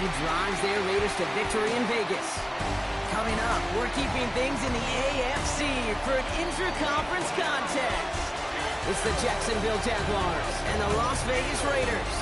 he drives their Raiders to victory in Vegas. Coming up, we're keeping things in the AFC for an intra-conference contest. It's the Jacksonville Jaguars and the Las Vegas Raiders.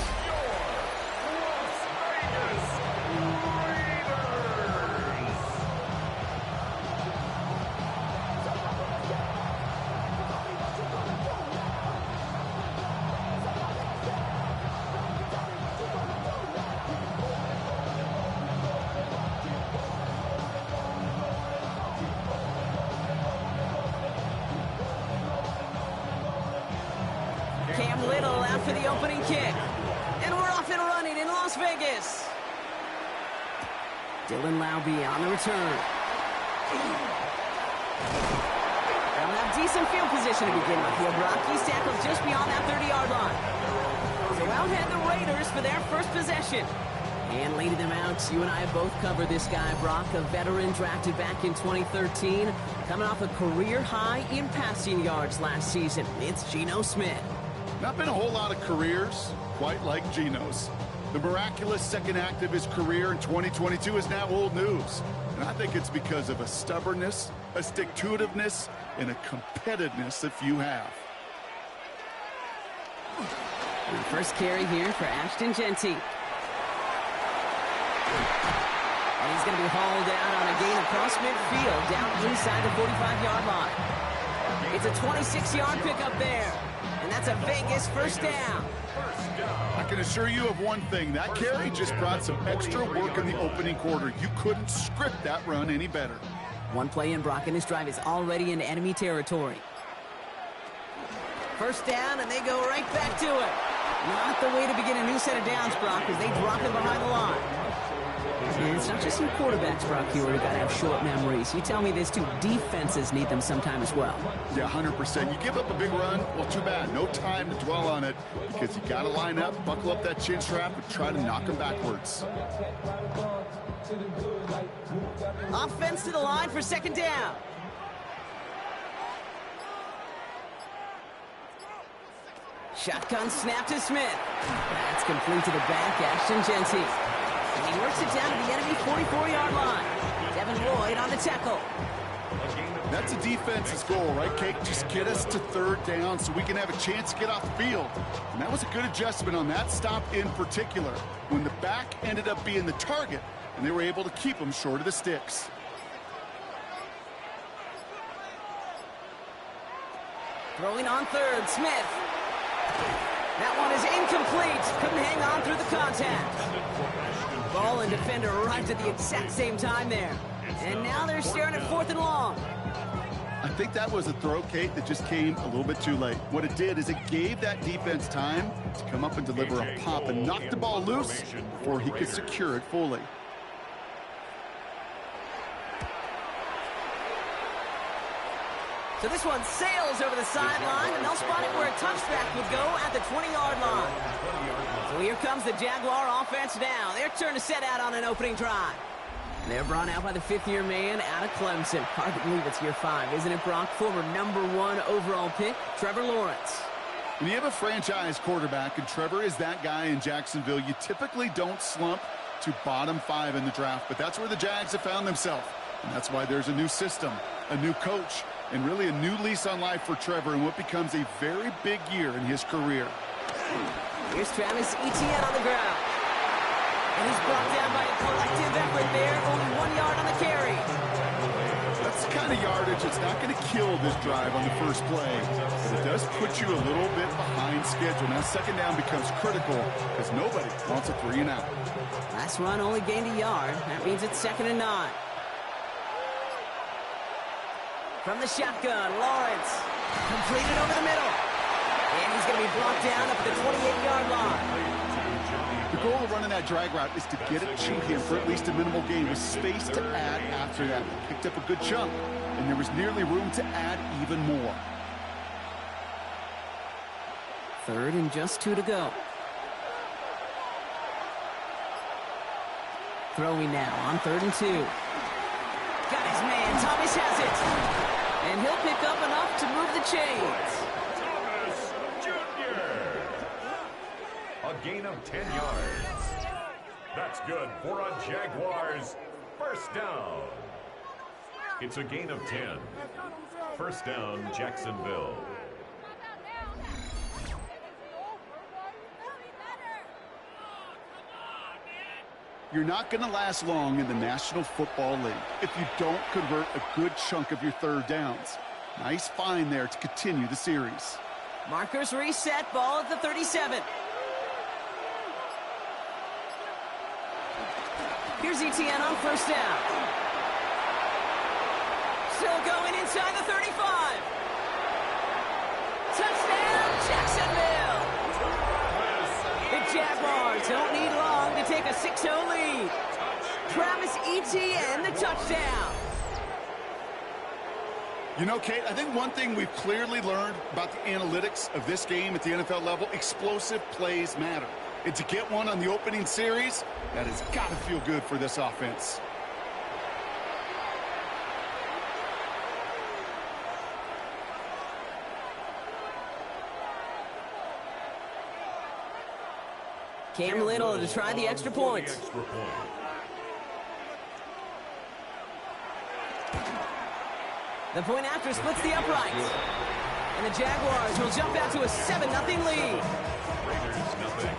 For the opening kick. And we're off and running in Las Vegas. Dylan Laube on the return. They'll have decent field position to begin with here, Brock. He's tackled just beyond that 30-yard line. So out head the Raiders for their first possession. And leading them out, you and I have both covered this guy, Brock, a veteran drafted back in 2013, coming off a career high in passing yards last season. It's Geno Smith. Not been a whole lot of careers quite like Geno's. The miraculous second act of his career in 2022 is now old news. And I think it's because of a stubbornness, a stick-to-itiveness, and a competitiveness that few have. And the first carry here for Ashton Genty. And he's going to be hauled out on a gain across midfield down inside the 45-yard line. It's a 26-yard pickup there. And that's a Vegas first down. I can assure you of one thing. That carry just brought some extra work in the opening quarter. You couldn't script that run any better. One play in, Brock, and this drive is already into enemy territory. First down, and they go right back to it. Not the way to begin a new set of downs, Brock, as they drop it behind the line. And it's not just some quarterbacks, Brock, you got to have short memories. You tell me this too, defenses need them sometime as well. Yeah, 100%. You give up a big run, well, too bad. No time to dwell on it because you got to line up, buckle up that chin strap, and try to knock them backwards. Offense to the line for second down. Shotgun snap to Smith. That's complete to the back, Ashton Genty. And he works it down to the enemy 44-yard line. Devin Lloyd on the tackle. That's a defense's goal, right, Kate? Just get us to third down so we can have a chance to get off the field. And that was a good adjustment on that stop in particular, when the back ended up being the target, and they were able to keep him short of the sticks. Throwing on third, Smith. That one is incomplete. Couldn't hang on through the contact. Ball and defender arrived at the exact same time there. And now they're staring at fourth and long. I think that was a throw, Kate, that just came a little bit too late. What it did is it gave that defense time to come up and deliver a pop and knock the ball loose before he could secure it fully. So this one sails over the sideline, and they'll spot it where a touchback would go at the 20-yard line. So here comes the Jaguar offense now. Their turn to set out on an opening drive. They're brought out by the fifth-year man out of Clemson. Hard to believe it's year 5, isn't it, Brock? Former #1 overall pick, Trevor Lawrence. When you have a franchise quarterback, and Trevor is that guy in Jacksonville, you typically don't slump to bottom 5 in the draft, but that's where the Jags have found themselves. And that's why there's a new system, a new coach, and really a new lease on life for Trevor in what becomes a very big year in his career. Here's Travis Etienne on the ground. And he's brought down by a collective effort there, only 1 yard on the carry. That's the kind of yardage that's not going to kill this drive on the first play, but it does put you a little bit behind schedule. Now second down becomes critical because nobody wants a 3 and out. Last run only gained a yard. That means it's 2nd and 9. From the shotgun, Lawrence. Completed over the middle. And he's going to be brought down up at the 28-yard line. The goal of running that drag route is to get it to him for at least a minimal gain with space to add after that. Picked up a good chunk, and there was nearly room to add even more. 3rd and just 2 to go. Throwing now on 3rd and 2. Got his man. Thomas has it. And he'll pick up enough to move the chains. Thomas Jr. A gain of 10 yards. That's good for a Jaguars first down. It's a gain of 10. First down, Jacksonville. You're not going to last long in the National Football League if you don't convert a good chunk of your third downs. Nice find there to continue the series. Markers reset, ball at the 37. Here's ETN on first down. Still going inside the 35. Touchdown, Jacksonville! The Jaguars don't need long to take a 6-0 lead. Travis Etienne, the touchdown. You know, Kate, I think one thing we've clearly learned about the analytics of this game at the NFL level, explosive plays matter. And to get one on the opening series, that has got to feel good for this offense. Cam Little to try the extra point. The point after splits the uprights. And the Jaguars will jump out to a 7-0 lead. Raiders, nothing.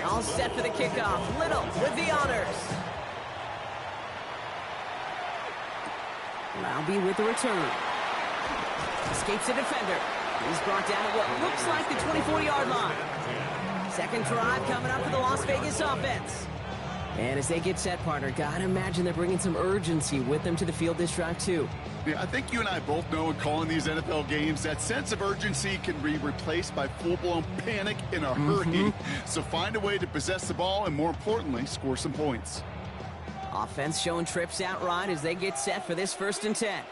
All set for the kickoff. Little with the honors. Laube with the return. Escapes the defender. He's brought down at what looks like the 24-yard line. Second drive coming up for the Las Vegas offense. And as they get set, partner, gotta imagine they're bringing some urgency with them to the field this drive, too. Yeah, I think you and I both know in calling these NFL games, that sense of urgency can be replaced by full-blown panic in a hurry. So find a way to possess the ball and, more importantly, score some points. Offense showing trips out right as they get set for this 1st and 10.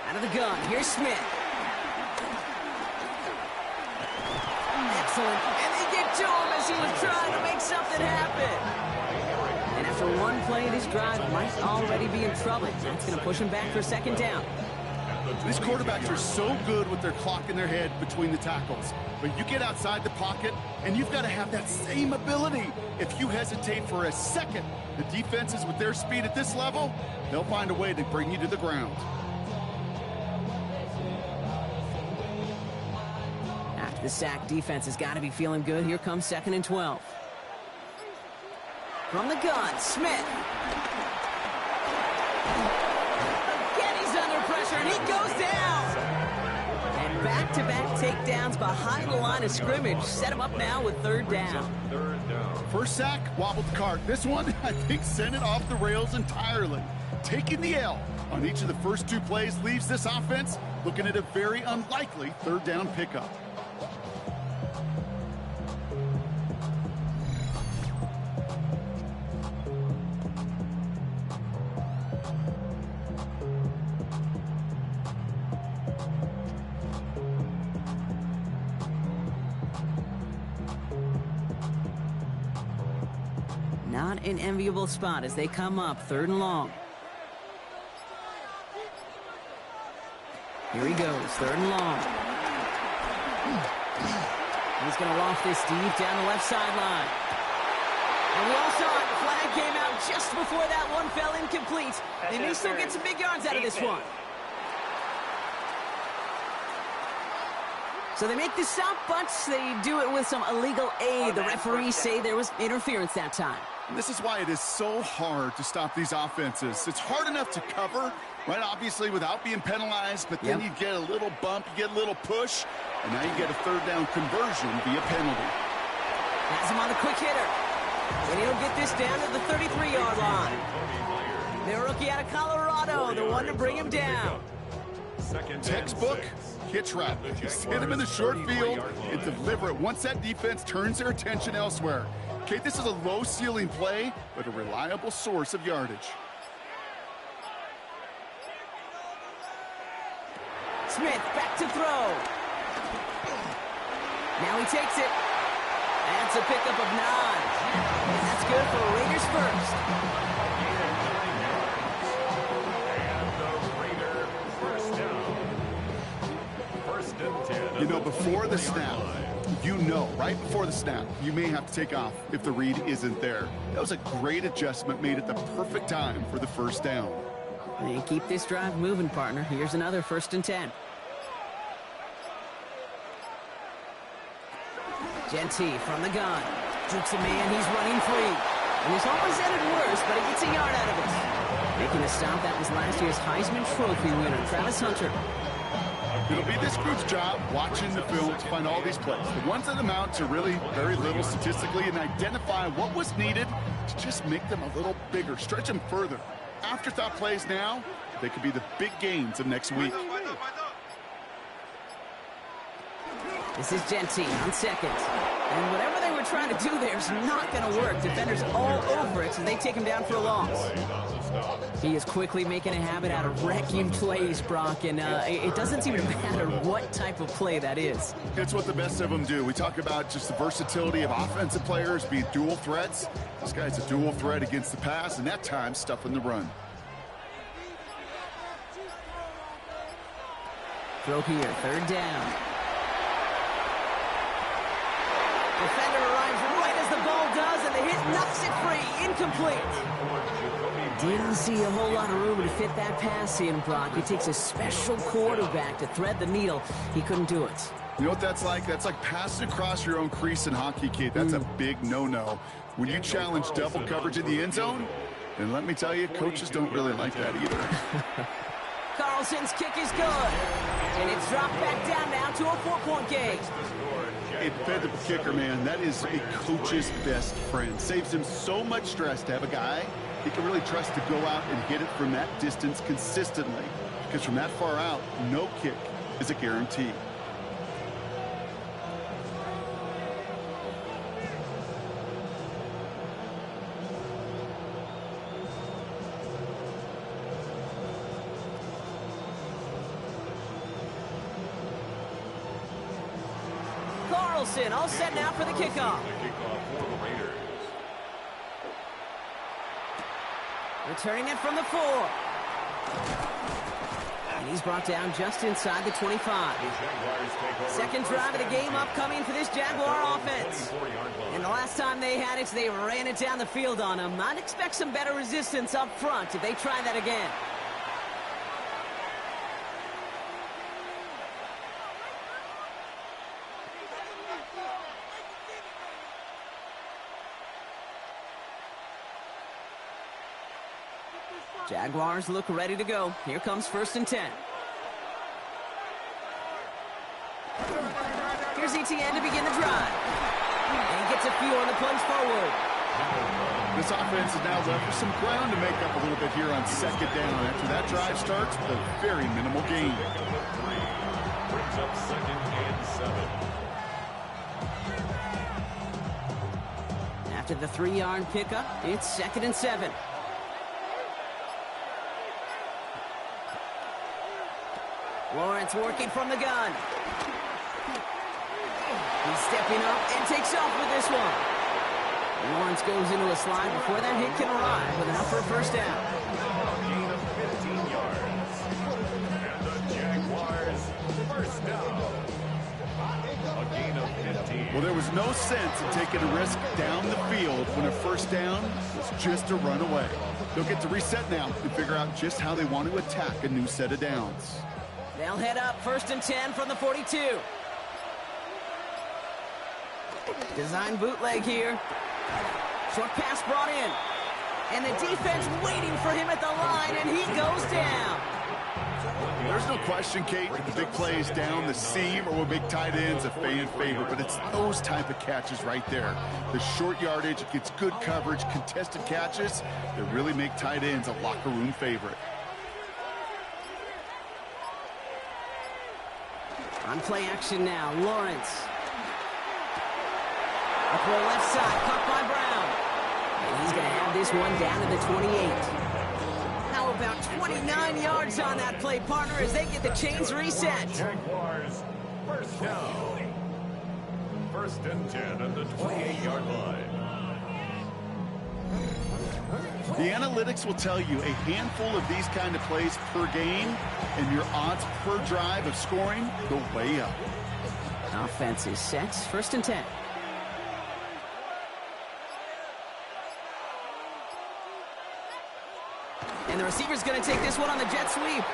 Out of the gun, here's Smith. Excellent. And they get to him as he was trying to make something happen. And after one play, this drive might already be in trouble. That's going to push him back for 2nd down. These quarterbacks are so good with their clock in their head between the tackles. But you get outside the pocket, and you've got to have that same ability. If you hesitate for a second, the defenses with their speed at this level, they'll find a way to bring you to the ground. After the sack, defense has got to be feeling good. Here comes 2nd and 12. From the gun, Smith. Again, he's under pressure, and he goes down. And back-to-back takedowns behind the line of scrimmage. Set him up now with 3rd down. First sack, wobbled the cart. This one, I think, sent it off the rails entirely. Taking the L on each of the first 2 plays leaves this offense looking at a very unlikely 3rd down pickup. Not an enviable spot as they come up 3rd and long. Here he goes, 3rd and long. He's going to loft this deep down the left sideline. And we all saw it. The flag came out just before that one fell incomplete. They may still get some big yards out of this one. So they make the stop, but they do it with some illegal aid. The referees say there was interference that time. This is why it is so hard to stop these offenses. It's hard enough to cover, right, obviously, without being penalized, but then you get a little bump, you get a little push, and now you get a 3rd down conversion via penalty. Has him on the quick hitter. And he'll get this down to the 33-yard line. The rookie out of Colorado, the one to bring him down. Textbook hitch route. Hit him in the short field and deliver it once that defense turns their attention elsewhere. Okay, this is a low-ceiling play, but a reliable source of yardage. Smith back to throw. Now he takes it. That's a pickup of 9. And that's good for Raiders first. And the Raider first down. First and 10. You know, before the snap, right before the snap, you may have to take off if the read isn't there. That was a great adjustment made at the perfect time for the first down. And keep this drive moving, partner. Here's another first and 10. Genty from the gun. Jukes a man, he's running free. And this almost ended worse, but he gets a yard out of it. Making a stop, that was last year's Heisman Trophy winner, Travis Hunter. It'll be this group's job watching the film to find all these plays. The ones that amount to really very little statistically and identify what was needed to just make them a little bigger, stretch them further. Afterthought plays now, they could be the big gains of next week. This is Genty on second. And whatever they were trying to do there is not going to work. Defenders all over it, so they take him down for a loss. He is quickly making a habit out of wrecking plays, Brock, and it doesn't seem to matter what type of play that is. It's what the best of them do. We talk about just the versatility of offensive players being dual threats. This guy's a dual threat against the pass, and that time stuffing the run. Throw here, third down. Defender arrives right as the ball does, and the hit knocks it free. Incomplete. Didn't see a whole lot of room to fit that pass in, Brock. It takes a special quarterback to thread the needle. He couldn't do it. You know what that's like? That's like passing across your own crease in hockey, kid. That's a big no-no. When you challenge double coverage in the end zone, and let me tell you, coaches don't really like that either. Carlson's kick is good. And it's dropped back down now to a 4-point game. A dependable kicker, man, that is a coach's best friend. Saves him so much stress to have a guy he can really trust to go out and hit it from that distance consistently. Because from that far out, no kick is a guarantee. Carlson all set now for the kickoff. Returning it from the 4. And he's brought down just inside the 25. Second drive of the game upcoming for this Jaguar offense. And the last time they had it, they ran it down the field on him. I'd expect some better resistance up front if they try that again. Jaguars look ready to go. Here comes first and 10. Here's ETN to begin the drive. And he gets a few on the plunge forward. This offense is now left with some ground to make up a little bit here on second down after that drive starts with a very minimal gain. Brings up second and 7. After the 3-yard pickup, it's second and 7. Lawrence working from the gun. He's stepping up and takes off with this one. Lawrence goes into a slide before that hit can arrive with enough for a first down. Gain of 15 yards. And the Jaguars first down. A gain of 15. Well, there was no sense in taking a risk down the field when a first down was just a runaway. They'll get to reset now and figure out just how they want to attack a new set of downs. They'll head up first and 10 from the 42. Design bootleg here. Short pass brought in. And the defense waiting for him at the line, and he goes down. There's no question, Kate, that the big plays down the seam or will make tight ends a fan favorite, but it's those type of catches right there. The short yardage, it gets good coverage, contested catches that really make tight ends a locker room favorite. On play action now, Lawrence. Up the left side, caught by Brown. And he's going to have this one down to the 28. Now, a about 29 yards on that play, partner, as they get the chains reset. Jaguars, first down. First and 10 at the 28-yard line. The analytics will tell you a handful of these kind of plays per game, and your odds per drive of scoring go way up. Offense is set. First and 10. And the receiver's going to take this one on the jet sweep.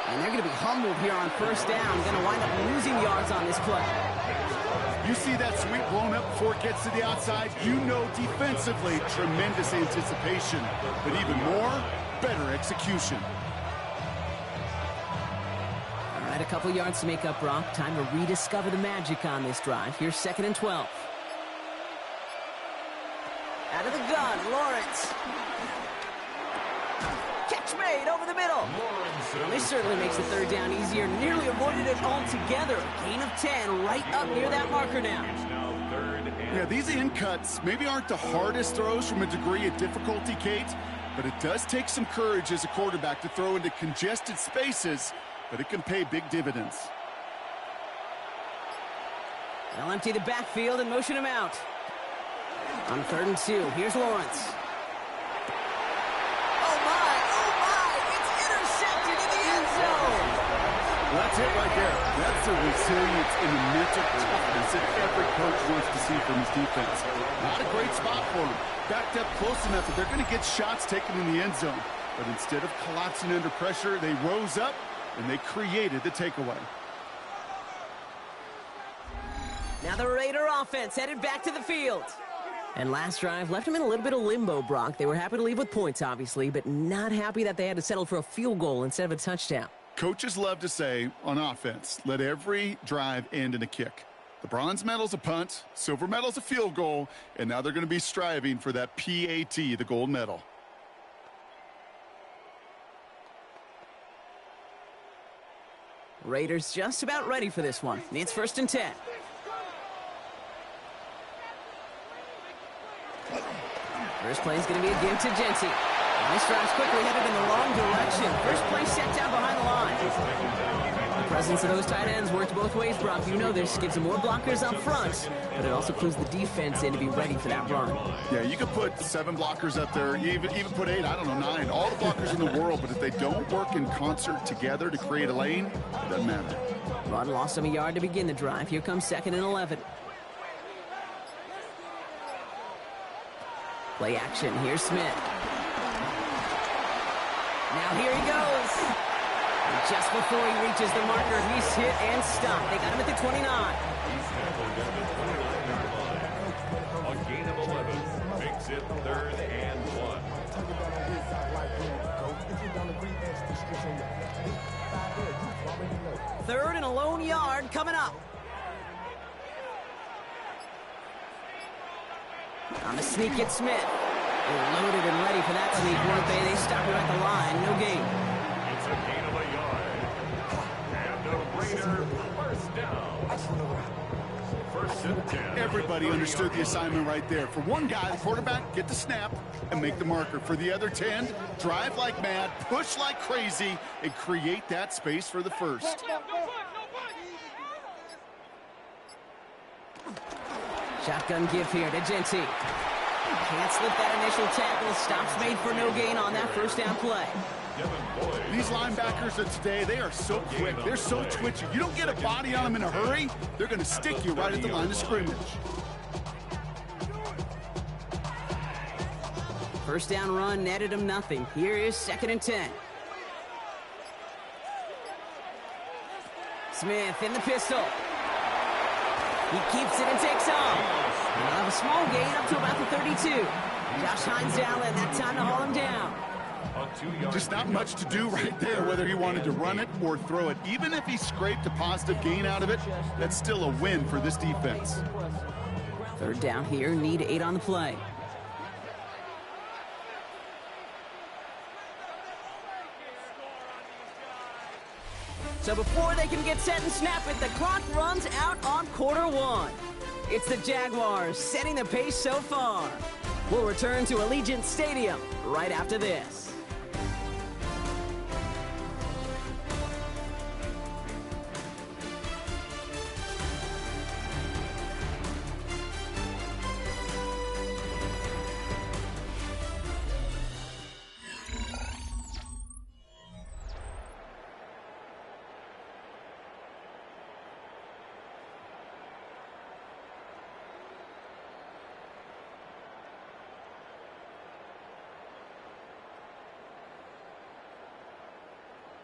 And they're going to be humbled here on first down. Going to wind up losing yards on this play. You see that sweep blown up before it gets to the outside, you know defensively, tremendous anticipation. But even more, better execution. All right, a couple yards to make up, Brock. Time to rediscover the magic on this drive. Here's second and 12. Out of the gun, Lawrence. Catch made over the middle. This certainly makes the third down easier. Nearly avoided it altogether. Gain of 10 right up near that marker now. Yeah, these in cuts maybe aren't the hardest throws from a degree of difficulty, Kate, but it does take some courage as a quarterback to throw into congested spaces, but it can pay big dividends. They'll empty the backfield and motion him out. On third and 2, here's Lawrence. That's it right there. That's the resilience and the mental toughness that every coach wants to see from his defense. Not a great spot for him. Backed up close enough that they're going to get shots taken in the end zone. But instead of collapsing under pressure, they rose up and they created the takeaway. Now the Raider offense headed back to the field. And last drive left them in a little bit of limbo, Brock. They were happy to leave with points, obviously, but not happy that they had to settle for a field goal instead of a touchdown. Coaches love to say, on offense, let every drive end in a kick. The bronze medal's a punt, silver medal's a field goal, and now they're going to be striving for that PAT, the gold medal. Raiders just about ready for this one. It's first and 10. First play is going to be a give to Genty. This drive's quickly headed in the wrong direction. First play set down behind the line. The presence of those tight ends works both ways, Brock. You know this. Gives them more blockers up front, but it also clues the defense in to be ready for that run. Yeah, you could put 7 blockers up there, even put 8, I don't know, 9. All the blockers in the world, but if they don't work in concert together to create a lane, it doesn't matter. Run lost him a yard to begin the drive. Here comes second and 11. Play action. Here's Smith. Now here he goes. And just before he reaches the marker, he's hit and stopped. They got him at the 29. A gain of 11 makes it third and 1. Third and a lone yard coming up. On the sneak, it's Smith. They're loaded and ready for that sneak, weren't they? They stop him at the line. No gain. It's a gain of a yard. And the Raider first down. First and 10. Everybody understood the assignment right there. For one guy, the quarterback, get the snap and make the marker. For the other 10, drive like mad, push like crazy, and create that space for the first. Shotgun give here to Genty. Can't slip that initial tackle. Stops made for no gain on that first down play. These linebackers of today, they are so quick. They're so twitchy. You don't get a body on them in a hurry, they're going to stick you right at the line of scrimmage. First down run netted him nothing. Here is second and 10. Smith in the pistol. He keeps it and takes off. And they'll have a small gain up to about the 32. Josh Hines down, and that time to haul him down. Just not much to do right there, whether he wanted to run it or throw it. Even if he scraped a positive gain out of it, that's still a win for this defense. Third down here, need 8 on the play. So before they can get set and snap it, the clock runs out on quarter 1. It's the Jaguars setting the pace so far. We'll return to Allegiant Stadium right after this.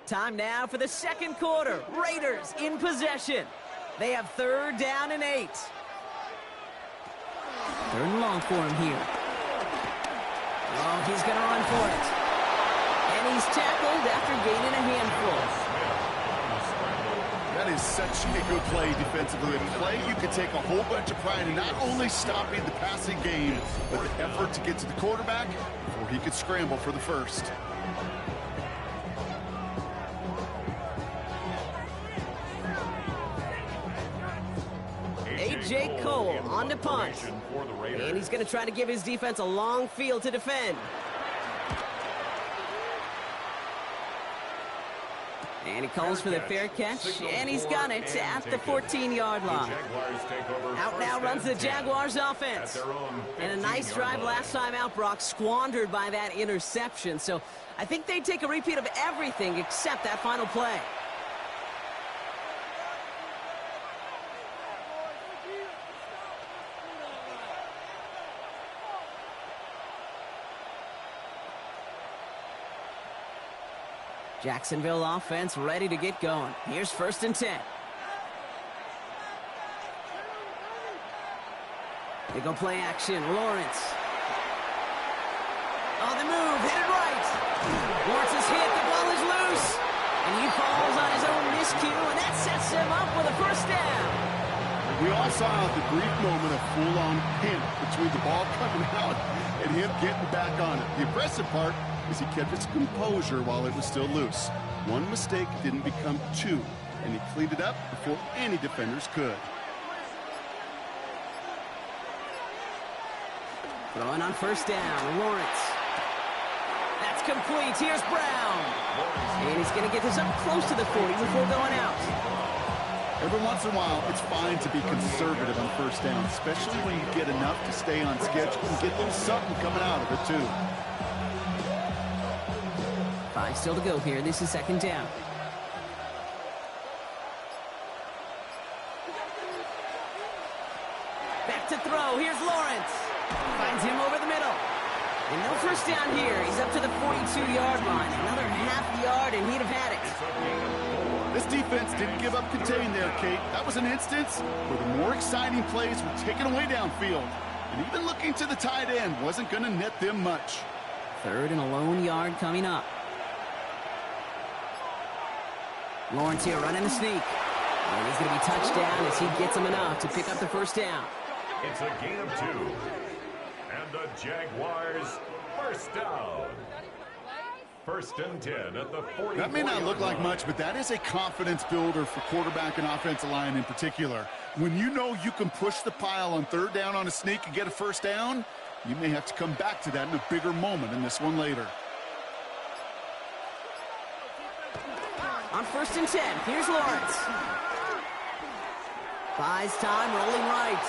Time now for the second quarter. Raiders in possession. They have 3rd down and 8. 3rd and long for him here. Oh, he's going to run for it. And he's tackled after gaining a handful. That is such a good play defensively. A play you could take a whole bunch of pride in not only stopping the passing game, but the effort to get to the quarterback before he could scramble for the first. A.J. Cole on to punt. And he's going to try to give his defense a long field to defend. And he calls for the fair catch, and he's got it at the 14-yard line. Out now runs the Jaguars offense. And a nice drive last time out, Brock, squandered by that interception. So I think they take a repeat of everything except that final play. Jacksonville offense ready to get going. Here's 1st and 10. They go play action. Lawrence. On the move. Hit it right. Lawrence is hit. The ball is loose. And he falls on his own miscue, and that sets him up with a 1st down. We all saw the brief moment of full-on panic between the ball coming out and him getting back on it. The impressive part is he kept his composure while it was still loose. One mistake didn't become 2, and he cleaned it up before any defenders could. Throwing on 1st down, Lawrence. That's complete. Here's Brown. And he's going to get this up close to the 40 before going out. Every once in a while, it's fine to be conservative on 1st down, especially when you get enough to stay on schedule and get a little something coming out of it, too. 5 still to go here. This is 2nd down. Back to throw. Here's Lawrence. Finds him over the middle. And no 1st down here. He's up to the 42-yard line. Another half yard, and he'd have had it. This defense didn't give up contain there, Kate. That was an instance where the more exciting plays were taken away downfield. And even looking to the tight end wasn't going to net them much. 3rd and a lone yard coming up. Lawrence here running the sneak. And he's going to be touched down as he gets him enough to pick up the 1st down. It's a gain of 2. And the Jaguars 1st down. 1st and 10 at the 40. That may not look like much, but that is a confidence builder for quarterback and offensive line in particular. When you know you can push the pile on 3rd down on a sneak and get a 1st down, you may have to come back to that in a bigger moment in this one later. On 1st and 10, here's Lawrence. Buys time, rolling right.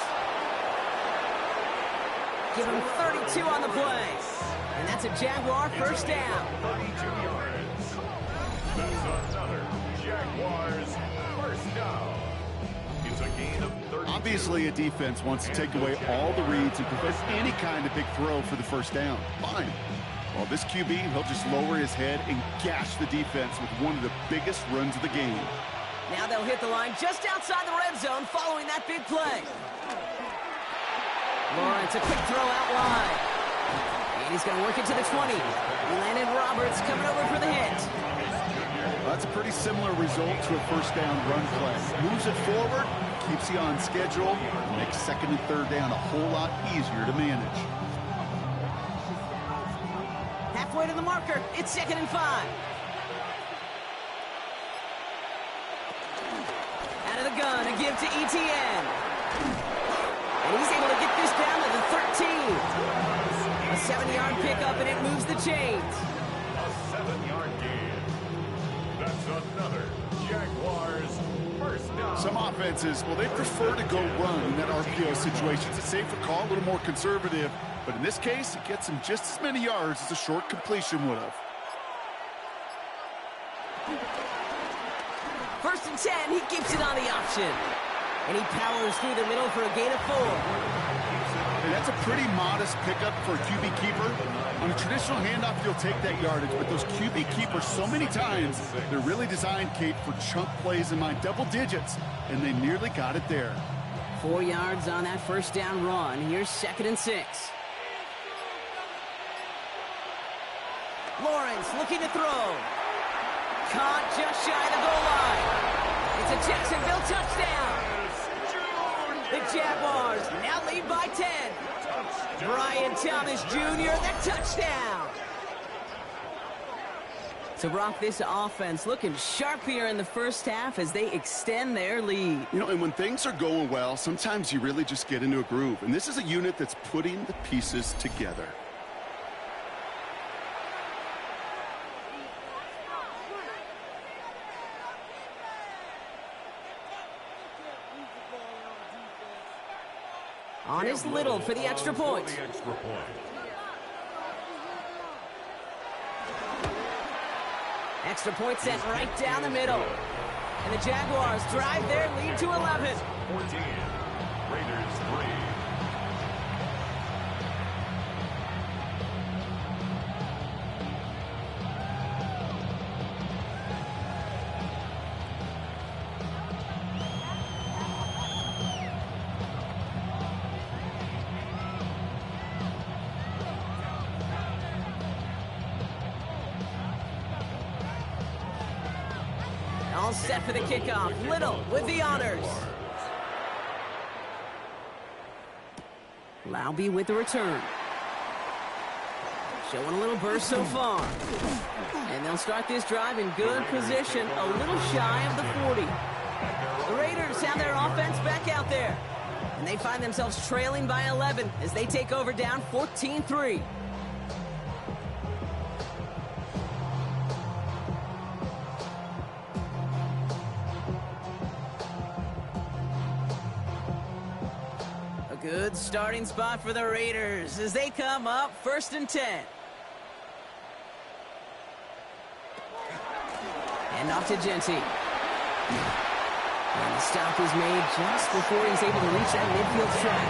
Give him 32 on the play. And that's a Jaguar 1st down. 32 yards. That's another Jaguars 1st down. It's a gain of 30. Obviously, a defense wants to take away all the reads and prevent any kind of big throw for the 1st down. Fine. Well, this QB, he'll just lower his head and gash the defense with one of the biggest runs of the game. Now they'll hit the line just outside the red zone following that big play. Lawrence, a quick throw out wide. And he's going to work it to the 20. Landon Roberts coming over for the hit. Well, that's a pretty similar result to a 1st down run play. Moves it forward, keeps you on schedule, and makes 2nd and 3rd down a whole lot easier to manage. Halfway to the marker, it's 2nd and 5. Out of the gun, a give to ETN. And he's able to get this down to the 13. A 7-yard pickup, and it moves the chains. A 7-yard gain. That's another Jaguars 1st down. Some offenses, well, they prefer to go run in that RPO situation. It's a safer call, a little more conservative. But in this case, it gets him just as many yards as a short completion would have. 1st and 10, he keeps it on the option. And he powers through the middle for a gain of 4. That's a pretty modest pickup for a QB keeper. On a traditional handoff, you'll take that yardage, but those QB keepers, so many times, they're really designed, Kate, for chunk plays in my double digits, and they nearly got it there. 4 yards on that first down run. Here's 2nd and 6. Lawrence looking to throw. Caught just shy of the goal line. It's a Jacksonville touchdown. The Jaguars now lead by 10. Brian Thomas Jr., the touchdown. So, Brock, this offense looking sharp here in the first half as they extend their lead. You know, and when things are going well, sometimes you really just get into a groove. And this is a unit that's putting the pieces together. On is Little for the extra point. Extra point sent right down the middle. And the Jaguars drive their lead to 11. 14. Raiders 3. All set for the kickoff. Little with the honors. Laube with the return. Showing a little burst so far. And they'll start this drive in good position, a little shy of the 40. The Raiders have their offense back out there. And they find themselves trailing by 11 as they take over down 14-3. Good starting spot for the Raiders as they come up 1st and 10. And off to Genty. And the stop is made just before he's able to reach that midfield track.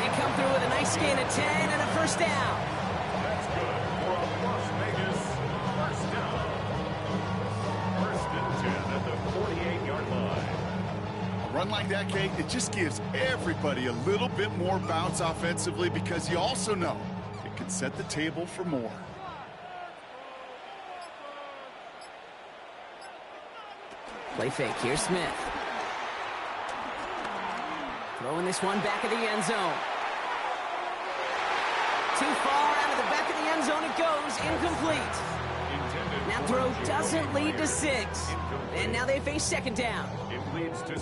They come through with a nice gain of 10 and a first down. That's good for a Las Vegas first down. 1st and 10 at the 48-yard line. Run like that, Kate, it just gives everybody a little bit more bounce offensively because you also know it can set the table for more. Play fake. Here's Smith. Throwing this one back of the end zone. Too far out of the back of the end zone it goes. Incomplete. That throw doesn't lead to 6. And now they face 2nd down.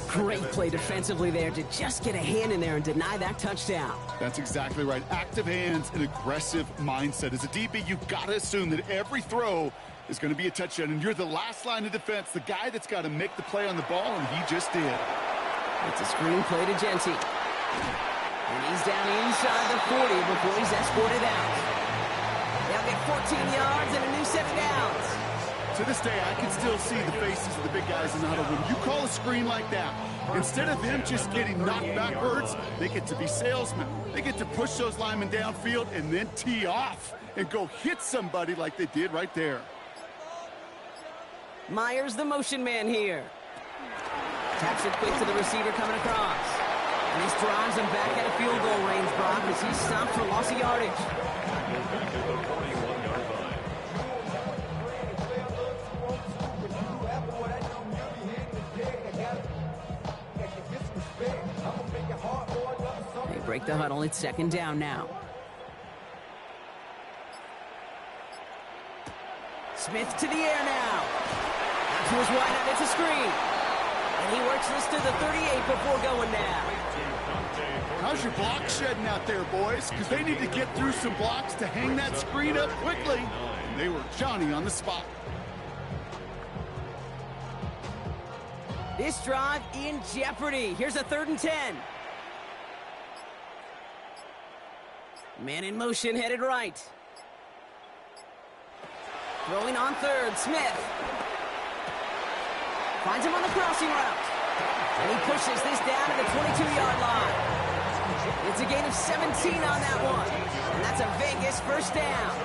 Great play defensively there to just get a hand in there and deny that touchdown. That's exactly right. Active hands and aggressive mindset. As a DB, you've got to assume that every throw is going to be a touchdown, and you're the last line of defense, the guy that's got to make the play on the ball, and he just did. It's a screen play to Genty. And he's down inside the 40 before he's escorted out. They'll get 14 yards and a new set of downs. To this day, I can still see the faces of the big guys in the huddle. When you call a screen like that, instead of them just getting knocked backwards, they get to be salesmen. They get to push those linemen downfield and then tee off and go hit somebody like they did right there. Myers, the motion man here. Taps it quick to the receiver coming across. And this drives him back at a field goal range, Brock, as he's stopped for loss of yardage. Back to the 41-yard line. They break the huddle. It's 2nd down now. Smith to the air now. Out to his wideout. It's a screen. And he works this to the 38 before going down. How's your block shedding out there, boys? Because they need to get through some blocks to hang that screen up quickly. And they were Johnny on the spot. This drive in jeopardy. Here's a 3rd and 10. Man in motion, headed right. Throwing on 3rd, Smith. Finds him on the crossing route. And he pushes this down to the 22-yard line. It's a gain of 17 on that one. And that's a Vegas first down.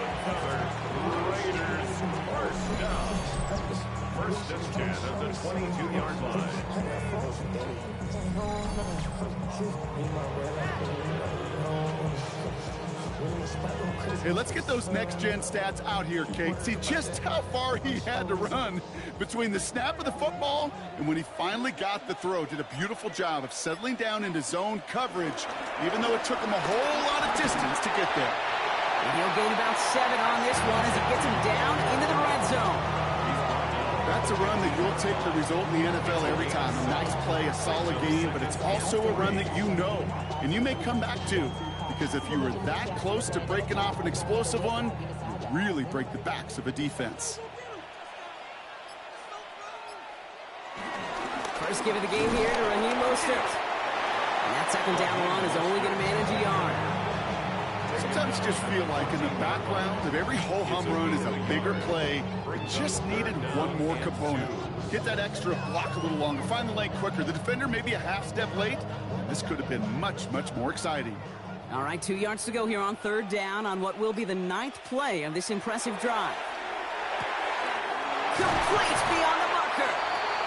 Raiders first down. First and 10 at the 22-yard line. Hey, let's get those next-gen stats out here, Kate. See just how far he had to run between the snap of the football and when he finally got the throw. Did a beautiful job of settling down into zone coverage, even though it took him a whole lot of distance to get there. And he'll gain about 7 on this one as he gets him down into the red zone. That's a run that you'll take the result in the NFL every time. A nice play, a solid game, but it's also a run that you know, and you may come back to. Because if you were that close to breaking off an explosive one, you really break the backs of a defense. First give of the game here to Raheem Mostert. And that second down run is only going to manage a yard. Sometimes you just feel like in the background of every ho-hum run is a bigger play. It just needed one more component. Get that extra block a little longer, find the lane quicker. The defender maybe a half step late. This could have been much, much more exciting. All right, 2 yards to go here on third down on what will be the 9th play of this impressive drive. Complete beyond the marker.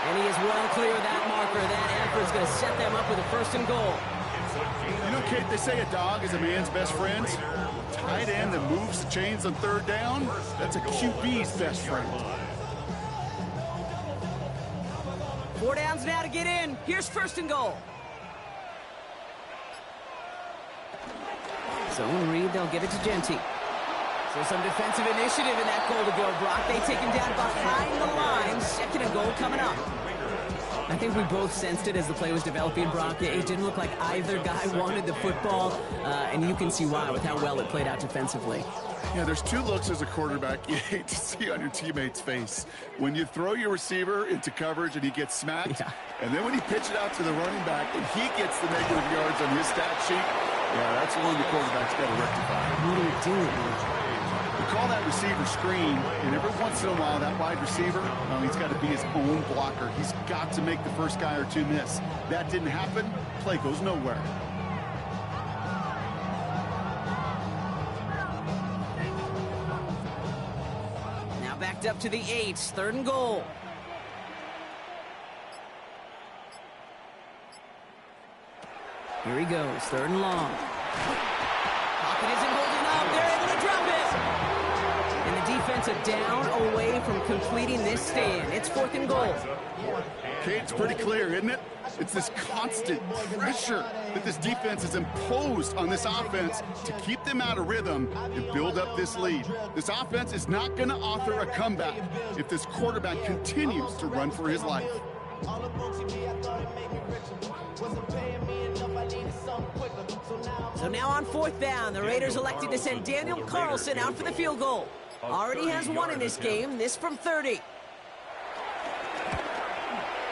And he is well clear of that marker. That effort is going to set them up with a first and goal. You know, Kate, they say a dog is a man's best friend. A tight end that moves the chains on third down, that's a QB's best friend. 4 downs now to get in. Here's first and goal. Zone read, they'll give it to Genty. So some defensive initiative in that goal to go, Brock. They take him down behind the line. Second and goal coming up. I think we both sensed it as the play was developing, Brock. It didn't look like either guy wanted the football, and you can see why with how well it played out defensively. Yeah, there's 2 looks as a quarterback you hate to see on your teammate's face. When you throw your receiver into coverage and he gets smacked, and then when you pitch it out to the running back and he gets the negative yards on his stat sheet, yeah, that's one the quarterback's got to rectify. What do you do? We call that receiver screen, and every once in a while, that wide receiver, well, he's got to be his own blocker. He's got to make the first guy or 2 miss. That didn't happen, play goes nowhere. Now backed up to the 8, 3rd and goal. Here he goes, 3rd and long. Pocket isn't holding up. They're able to drop it. And the defensive down away from completing this stand. It's 4th and goal. Okay, it's pretty clear, isn't it? It's this constant pressure that this defense has imposed on this offense to keep them out of rhythm and build up this lead. This offense is not going to author a comeback if this quarterback continues to run for his life. So now on 4th down, the Raiders elected to send Daniel Carlson out for the field goal. Already has 1 in this game, this from 30.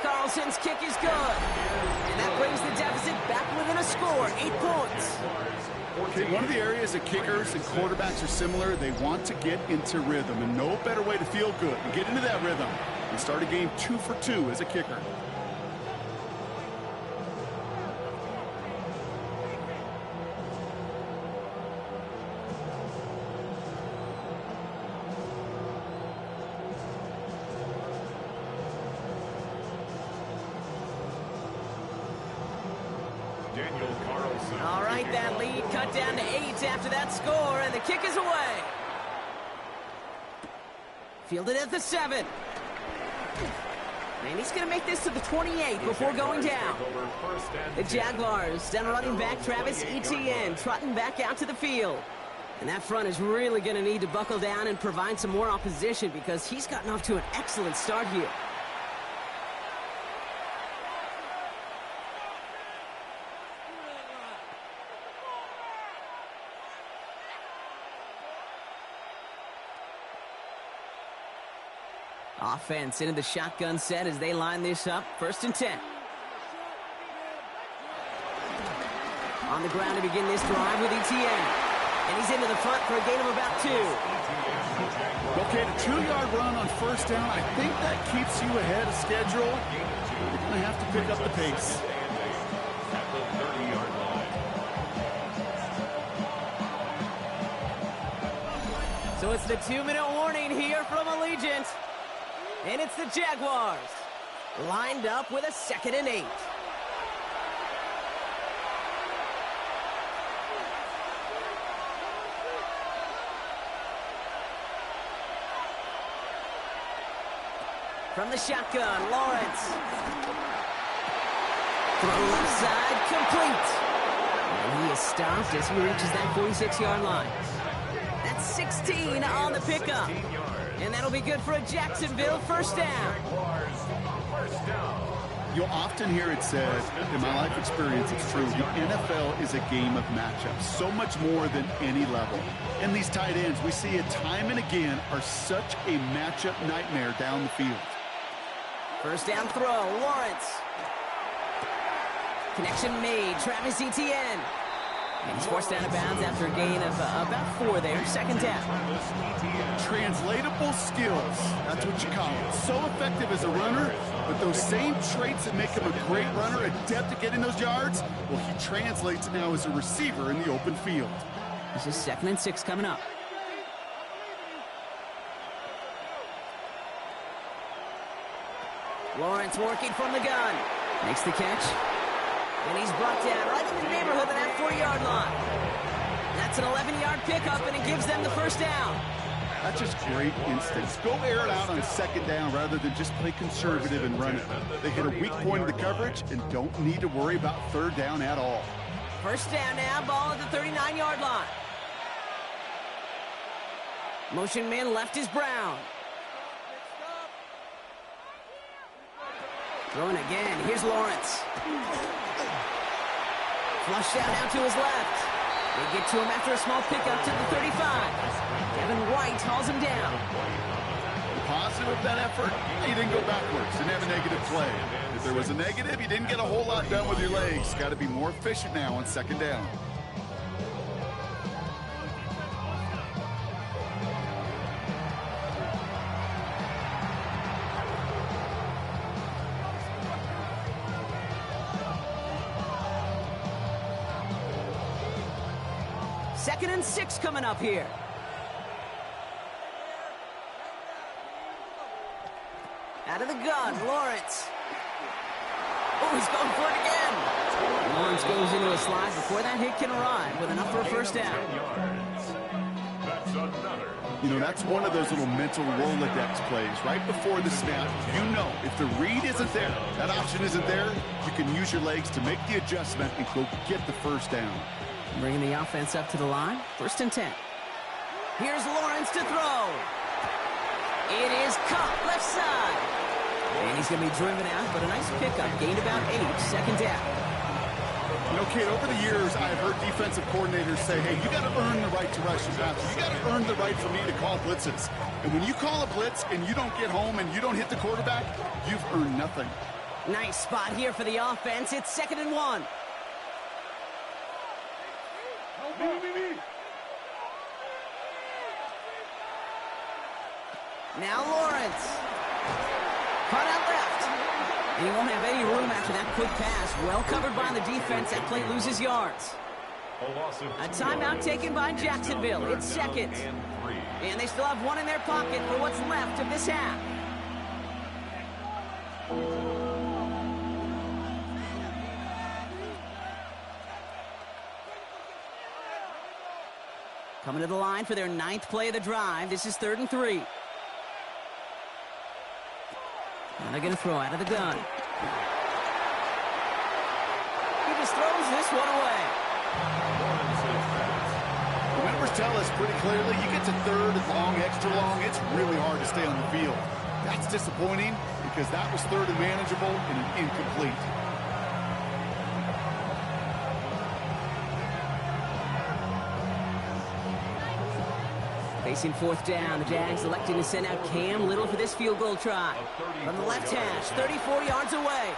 Carlson's kick is good. And that brings the deficit back within a score, 8 points. Okay, one of the areas that kickers and quarterbacks are similar, they want to get into rhythm, and no better way to feel good and get into that rhythm and start a game 2 for 2 as a kicker. All right, that lead cut down to 8 after that score, and the kick is away. Fielded at the 7. And he's going to make this to the 28 before going down. The Jaguars, down running back Travis Etienne, trotting back out to the field. And that front is really going to need to buckle down and provide some more opposition because he's gotten off to an excellent start here. Offense into the shotgun set as they line this up. 1st and 10. On the ground to begin this drive with Etienne. And he's into the front for a gain of about 2. Okay, the 2-yard run on 1st down, I think that keeps you ahead of schedule. You're going to have to pick up the pace. So it's the 2-minute warning here from Allegiant. And it's the Jaguars lined up with a 2nd and 8. From the shotgun, Lawrence. Throw left side, complete. And he is stopped as he reaches that 46-yard line. That's 16 on the pickup. And that'll be good for a Jacksonville first down. You'll often hear it said, in my life experience, it's true, the NFL is a game of matchups, so much more than any level. And these tight ends, we see it time and again, are such a matchup nightmare down the field. First down throw, Lawrence. Connection made, Travis Etienne. And he's forced out of bounds after a gain of about 4 there, 2nd down. Translatable skills, that's what you call it. So effective as a runner, but those same traits that make him a great runner, adept at getting those yards, well, he translates now as a receiver in the open field. This is 2nd and 6 coming up. Lawrence working from the gun. Makes the catch. And he's brought down right in the neighborhood of that 4-yard line. That's an 11-yard pickup, and it gives them the first down. That's just great instincts. Go air it out on 2nd down rather than just play conservative and run it. They hit a weak point of the coverage and don't need to worry about 3rd down at all. First down now, ball at the 39-yard line. Motion man left is Brown. Throwing again. Here's Lawrence. Flush out now to his left. They get to him after a small pickup to the 35. Kevin White hauls him down. Positive of that effort, he didn't go backwards, didn't have a negative play. If there was a negative, you didn't get a whole lot done with your legs. Got to be more efficient now on 2nd down. Second and 6 coming up here. Out of the gun, Lawrence. Oh, he's going for it again. Lawrence goes into a slide before that hit can arrive with enough for a first down. You know, that's one of those little mental Rolodex plays. Right before the snap, you know if the read isn't there, that option isn't there, you can use your legs to make the adjustment and go get the first down. Bringing the offense up to the line. 1st and 10. Here's Lawrence to throw. It is caught left side. And he's going to be driven out, but a nice pickup. Gained about 8. 2nd down. You know, Kate, over the years, I've heard defensive coordinators say, hey, you got to earn the right to rush the passer. You got to earn the right for me to call blitzes. And when you call a blitz and you don't get home and you don't hit the quarterback, you've earned nothing. Nice spot here for the offense. It's 2nd and 1. Now Lawrence. Caught out left. And he won't have any room after that quick pass. Well covered by the defense. That play loses yards. A timeout taken by Jacksonville. It's 2nd. And they still have 1 in their pocket for what's left of this half. Coming to the line for their 9th play of the drive. This is 3rd and 3. And they're going to throw out of the gun. He just throws this one away. The numbers tell us pretty clearly, you get to 3rd and long, extra long, it's really hard to stay on the field. That's disappointing because that was 3rd and manageable and an incomplete. Facing 4th down, the Jags electing to send out Cam Little for this field goal try. From the left hash, 34 yards away.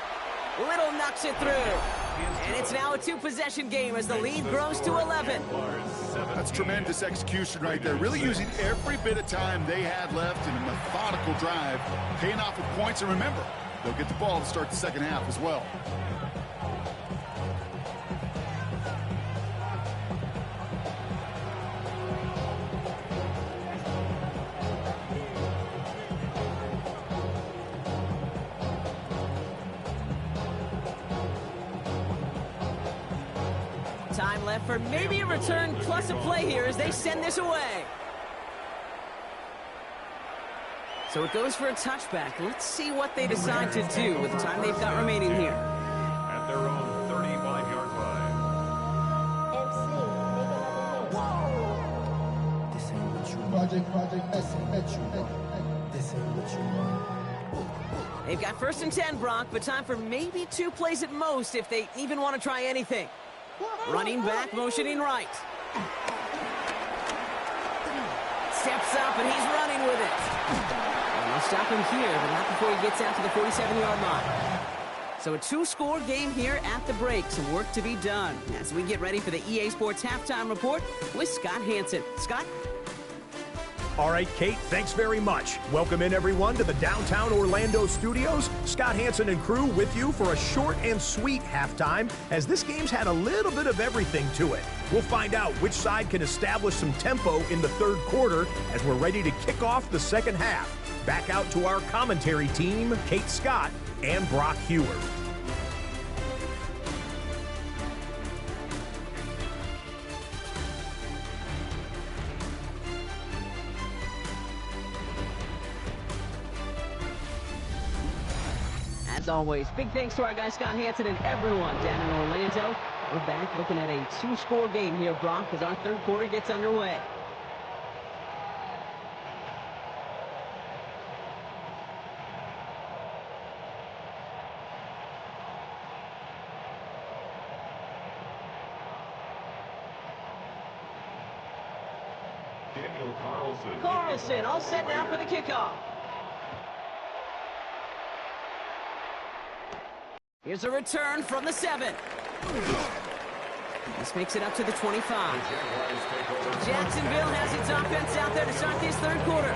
Little knocks it through. And it's now a 2-possession game as the lead grows to 11. That's tremendous execution right there. Really using every bit of time they had left in a methodical drive, paying off with points. And remember, they'll get the ball to start the 2nd half as well. Time left for maybe a return plus a play here as they send this away. So it goes for a touchback. Let's see what they decide to do with the time they've got remaining here. At their own 35-yard line. This ain't what you want. This ain't what you want. They've got 1st and 10, Brock, but time for maybe 2 plays at most if they even want to try anything. Running back, motioning right. Steps up, and he's running with it. And they'll stop him here, but not before he gets out to the 47-yard line. So a 2-score game here at the break. Some work to be done as we get ready for the EA Sports Halftime Report with Scott Hansen. Scott? All right, Kate, thanks very much. Welcome in, everyone, to the downtown Orlando studios. Scott Hansen and crew with you for a short and sweet halftime, as this game's had a little bit of everything to it. We'll find out which side can establish some tempo in the third quarter as we're ready to kick off the second half. Back out to our commentary team, Kate Scott and Brock Hewer. As always, big thanks to our guy Scott Hansen and everyone down in Orlando. We're back looking at a 2-score game here, Brock, as our third quarter gets underway. Daniel Carlson. Carlson, all set now for the kickoff. Here's a return from the 7. This makes it up to the 25. Jacksonville has its offense out there to start this third quarter.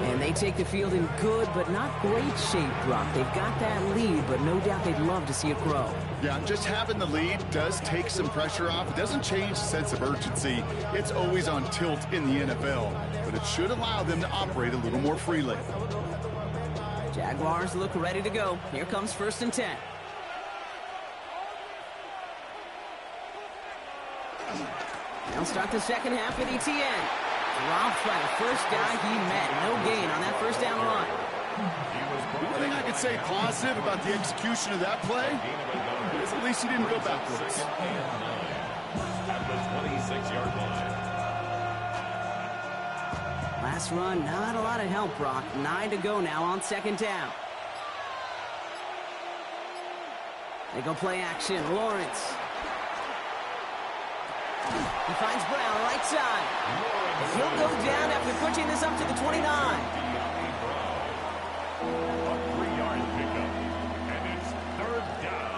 And they take the field in good but not great shape, Brock. They've got that lead, but no doubt they'd love to see it grow. Yeah, just having the lead does take some pressure off. It doesn't change the sense of urgency. It's always on tilt in the NFL, but it should allow them to operate a little more freely. Jaguars look ready to go. Here comes 1st and 10. They'll start the second half with ETN. Dropped by the first guy he met. No gain on that first down run. One thing I could say positive about the execution of that play is at least he didn't go backwards. At the 26-yard line. Last run, not a lot of help, Brock. 9 to go now on 2nd down. They go play action. Lawrence. He finds Brown right side. And he'll go down after pushing this up to the 29. A 3-yard pickup. And it's 3rd down.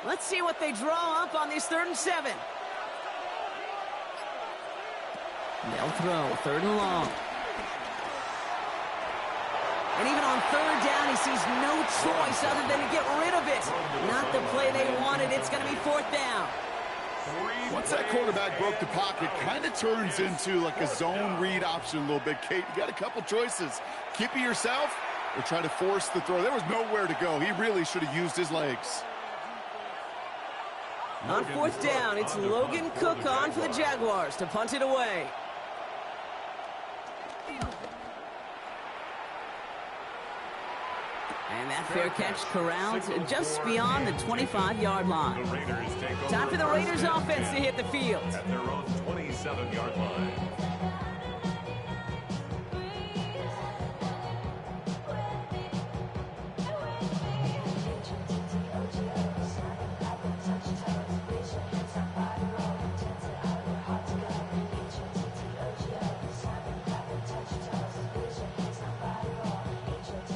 Let's see what they draw up on this 3rd and 7. They'll throw 3rd and long. And even on 3rd down, he sees no choice other than to get rid of it. Not the play they wanted. It's going to be 4th down. Once that quarterback broke the pocket, kind of turns into like a zone read option a little bit. Kate, you got a couple choices. Keep it yourself or try to force the throw. There was nowhere to go. He really should have used his legs. On 4th down, it's Logan Cook on for the Jaguars to punt it away. And that fair catch corralled just beyond the 25-yard line. Time for the Raiders offense to hit the field. At their own 27-yard line.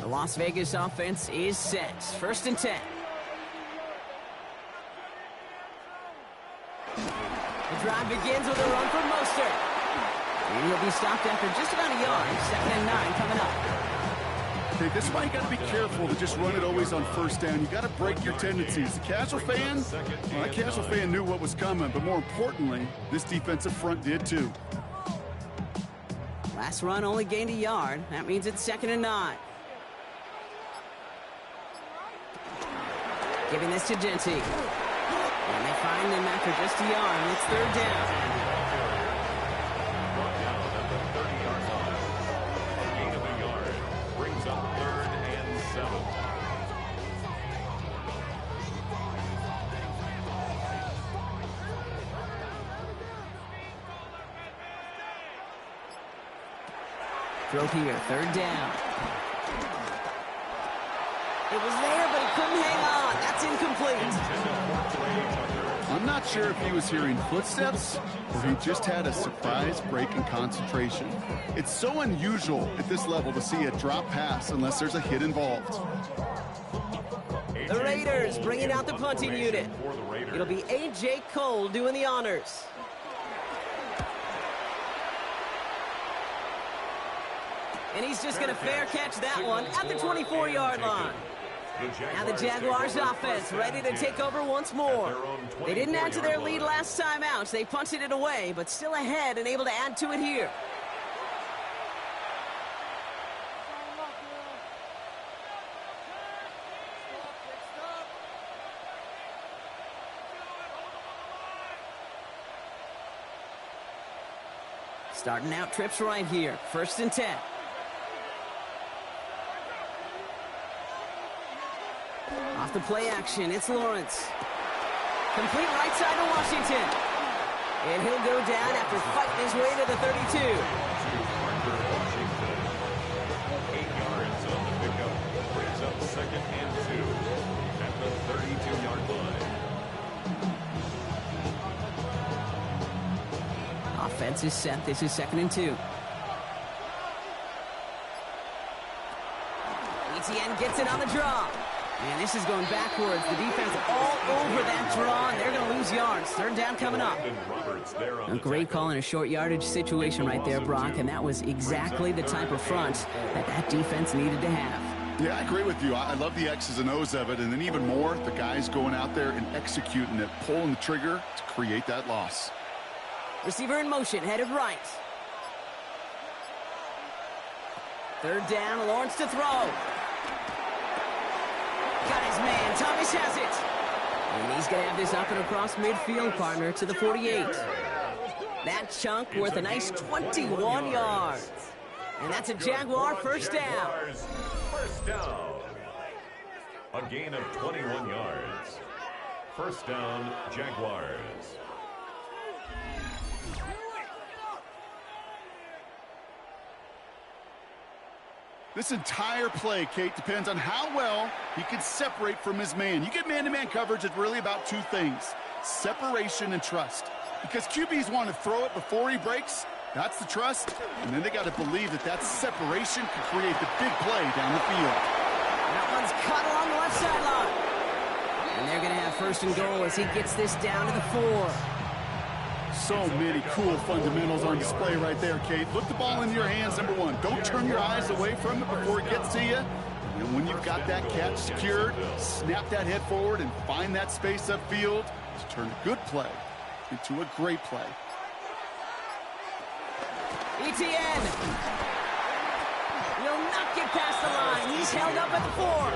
The Las Vegas offense is set. 1st and 10. The drive begins with a run from Mostert. And he'll be stopped after just about a yard. 2nd and 9 coming up. Okay, this is why you got to be careful to just run it always on 1st down. You got to break your tendencies. The casual fan, well, that casual fan knew what was coming, but more importantly, this defensive front did too. Last run only gained a yard. That means it's 2nd and 9. Giving this to Genty. And they find him after just a yard. It's third down. Brought down at the 30-yard line. A gain of a yard brings up 3rd and 7. Throw here, third down. It was there, but he couldn't hang on. That's incomplete. I'm not sure if he was hearing footsteps or he just had a surprise break in concentration. It's so unusual at this level to see a drop pass unless there's a hit involved. The Raiders bringing out the punting unit. It'll be A.J. Cole doing the honors. And he's just going to fair catch that one at the 24-yard line. Now the Jaguars offense ready to take over once more. They didn't add to their lead last time out. They punted it away, but still ahead and able to add to it here. Starting out trips right here. 1st and 10. Off the play action, it's Lawrence. Complete right side to Washington. And he'll go down after fighting his way to the 32. 8 yards on the pickup. Brings up 2nd and 2 at the 32-yard line. Offense is set. This is 2nd and 2. Etienne gets it on the draw. And this is going backwards. The defense all over that draw, and they're going to lose yards. 3rd down coming up. A great call in a short yardage situation right there, Brock, and that was exactly the type of front that defense needed to have. Yeah, I agree with you. I love the X's and O's of it, and then even more, the guys going out there and executing it, pulling the trigger to create that loss. Receiver in motion, headed right. 3rd down, Lawrence to throw. Got his man, Thomas has it. And he's going to have this up and across midfield, partner, to the 48. That chunk worth a nice 21 yards. And that's a Jaguar first down. First down. A gain of 21 yards. First down, Jaguars. This entire play, Kate, depends on how well he can separate from his man. You get man-to-man coverage, it's really about 2 things, separation and trust. Because QBs want to throw it before he breaks, that's the trust, and then they got to believe that that separation can create the big play down the field. That one's cut along the left sideline. And they're going to have 1st and goal as he gets this down to the 4. So many cool fundamentals on display right there, Kate. Look the ball in your hands, number 1. Don't turn your eyes away from it before it gets to you. And when you've got that catch secured, snap that head forward and find that space upfield to turn a good play into a great play. Etienne will not get past the line. He's held up at the 4.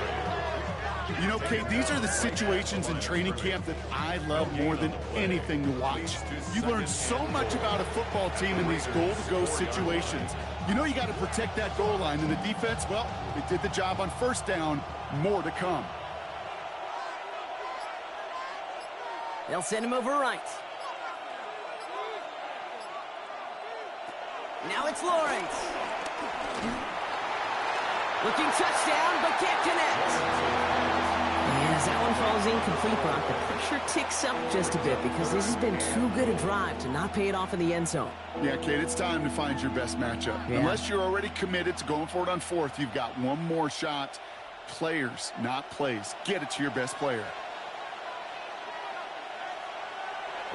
You know, Kate, these are the situations in training camp that I love more than anything to watch. You learn so much about a football team in these goal-to-go situations. You know you got to protect that goal line, and the defense, well, they did the job on 1st down. More to come. They'll send him over right. Now it's Lawrence. Looking touchdown, but can't connect. And as that one falls incomplete, Brock, the pressure ticks up just a bit because this has been too good a drive to not pay it off in the end zone. Yeah, Kate, it's time to find your best matchup. Yeah. Unless you're already committed to going for it on 4th, you've got one more shot. Players, not plays. Get it to your best player.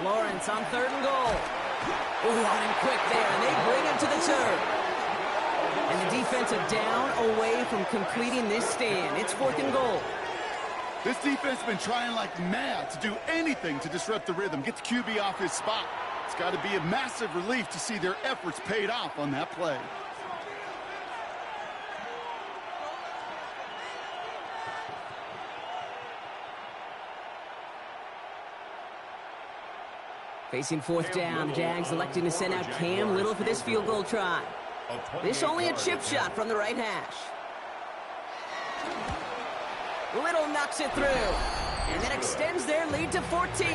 Lawrence on 3rd and goal. Oh, on him quick there, and they bring him to the turn. And the defense are down away from completing this stand. It's 4th and goal. This defense has been trying like mad to do anything to disrupt the rhythm, get the QB off his spot. It's got to be a massive relief to see their efforts paid off on that play. Facing fourth down, the Jags electing to send out Cam Little for this field goal try. This only a chip shot from the right hash. Little knocks it through, and that extends their lead to 14.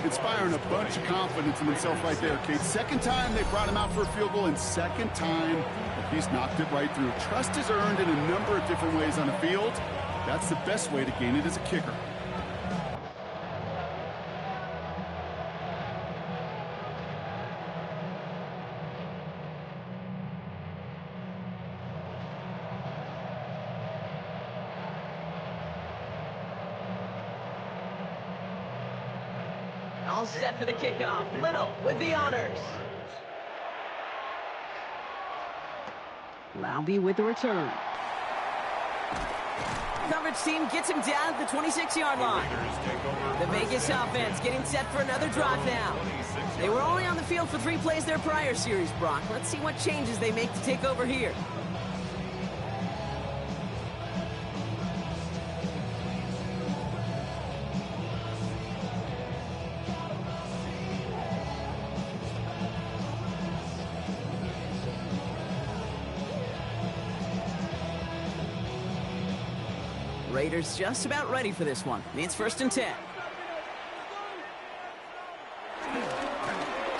Inspiring a bunch of confidence in himself right there, Kate. Second time they brought him out for a field goal, and second time he's knocked it right through. Trust is earned in a number of different ways on the field. That's the best way to gain it as a kicker. All set for the kickoff. Little with the honors. Laube with the return. Coverage team gets him down at the 26-yard line. The Vegas offense getting set for another drive now. They were only on the field for 3 plays their prior series, Brock. Let's see what changes they make to take over here. Raiders just about ready for this one. It's 1st and 10.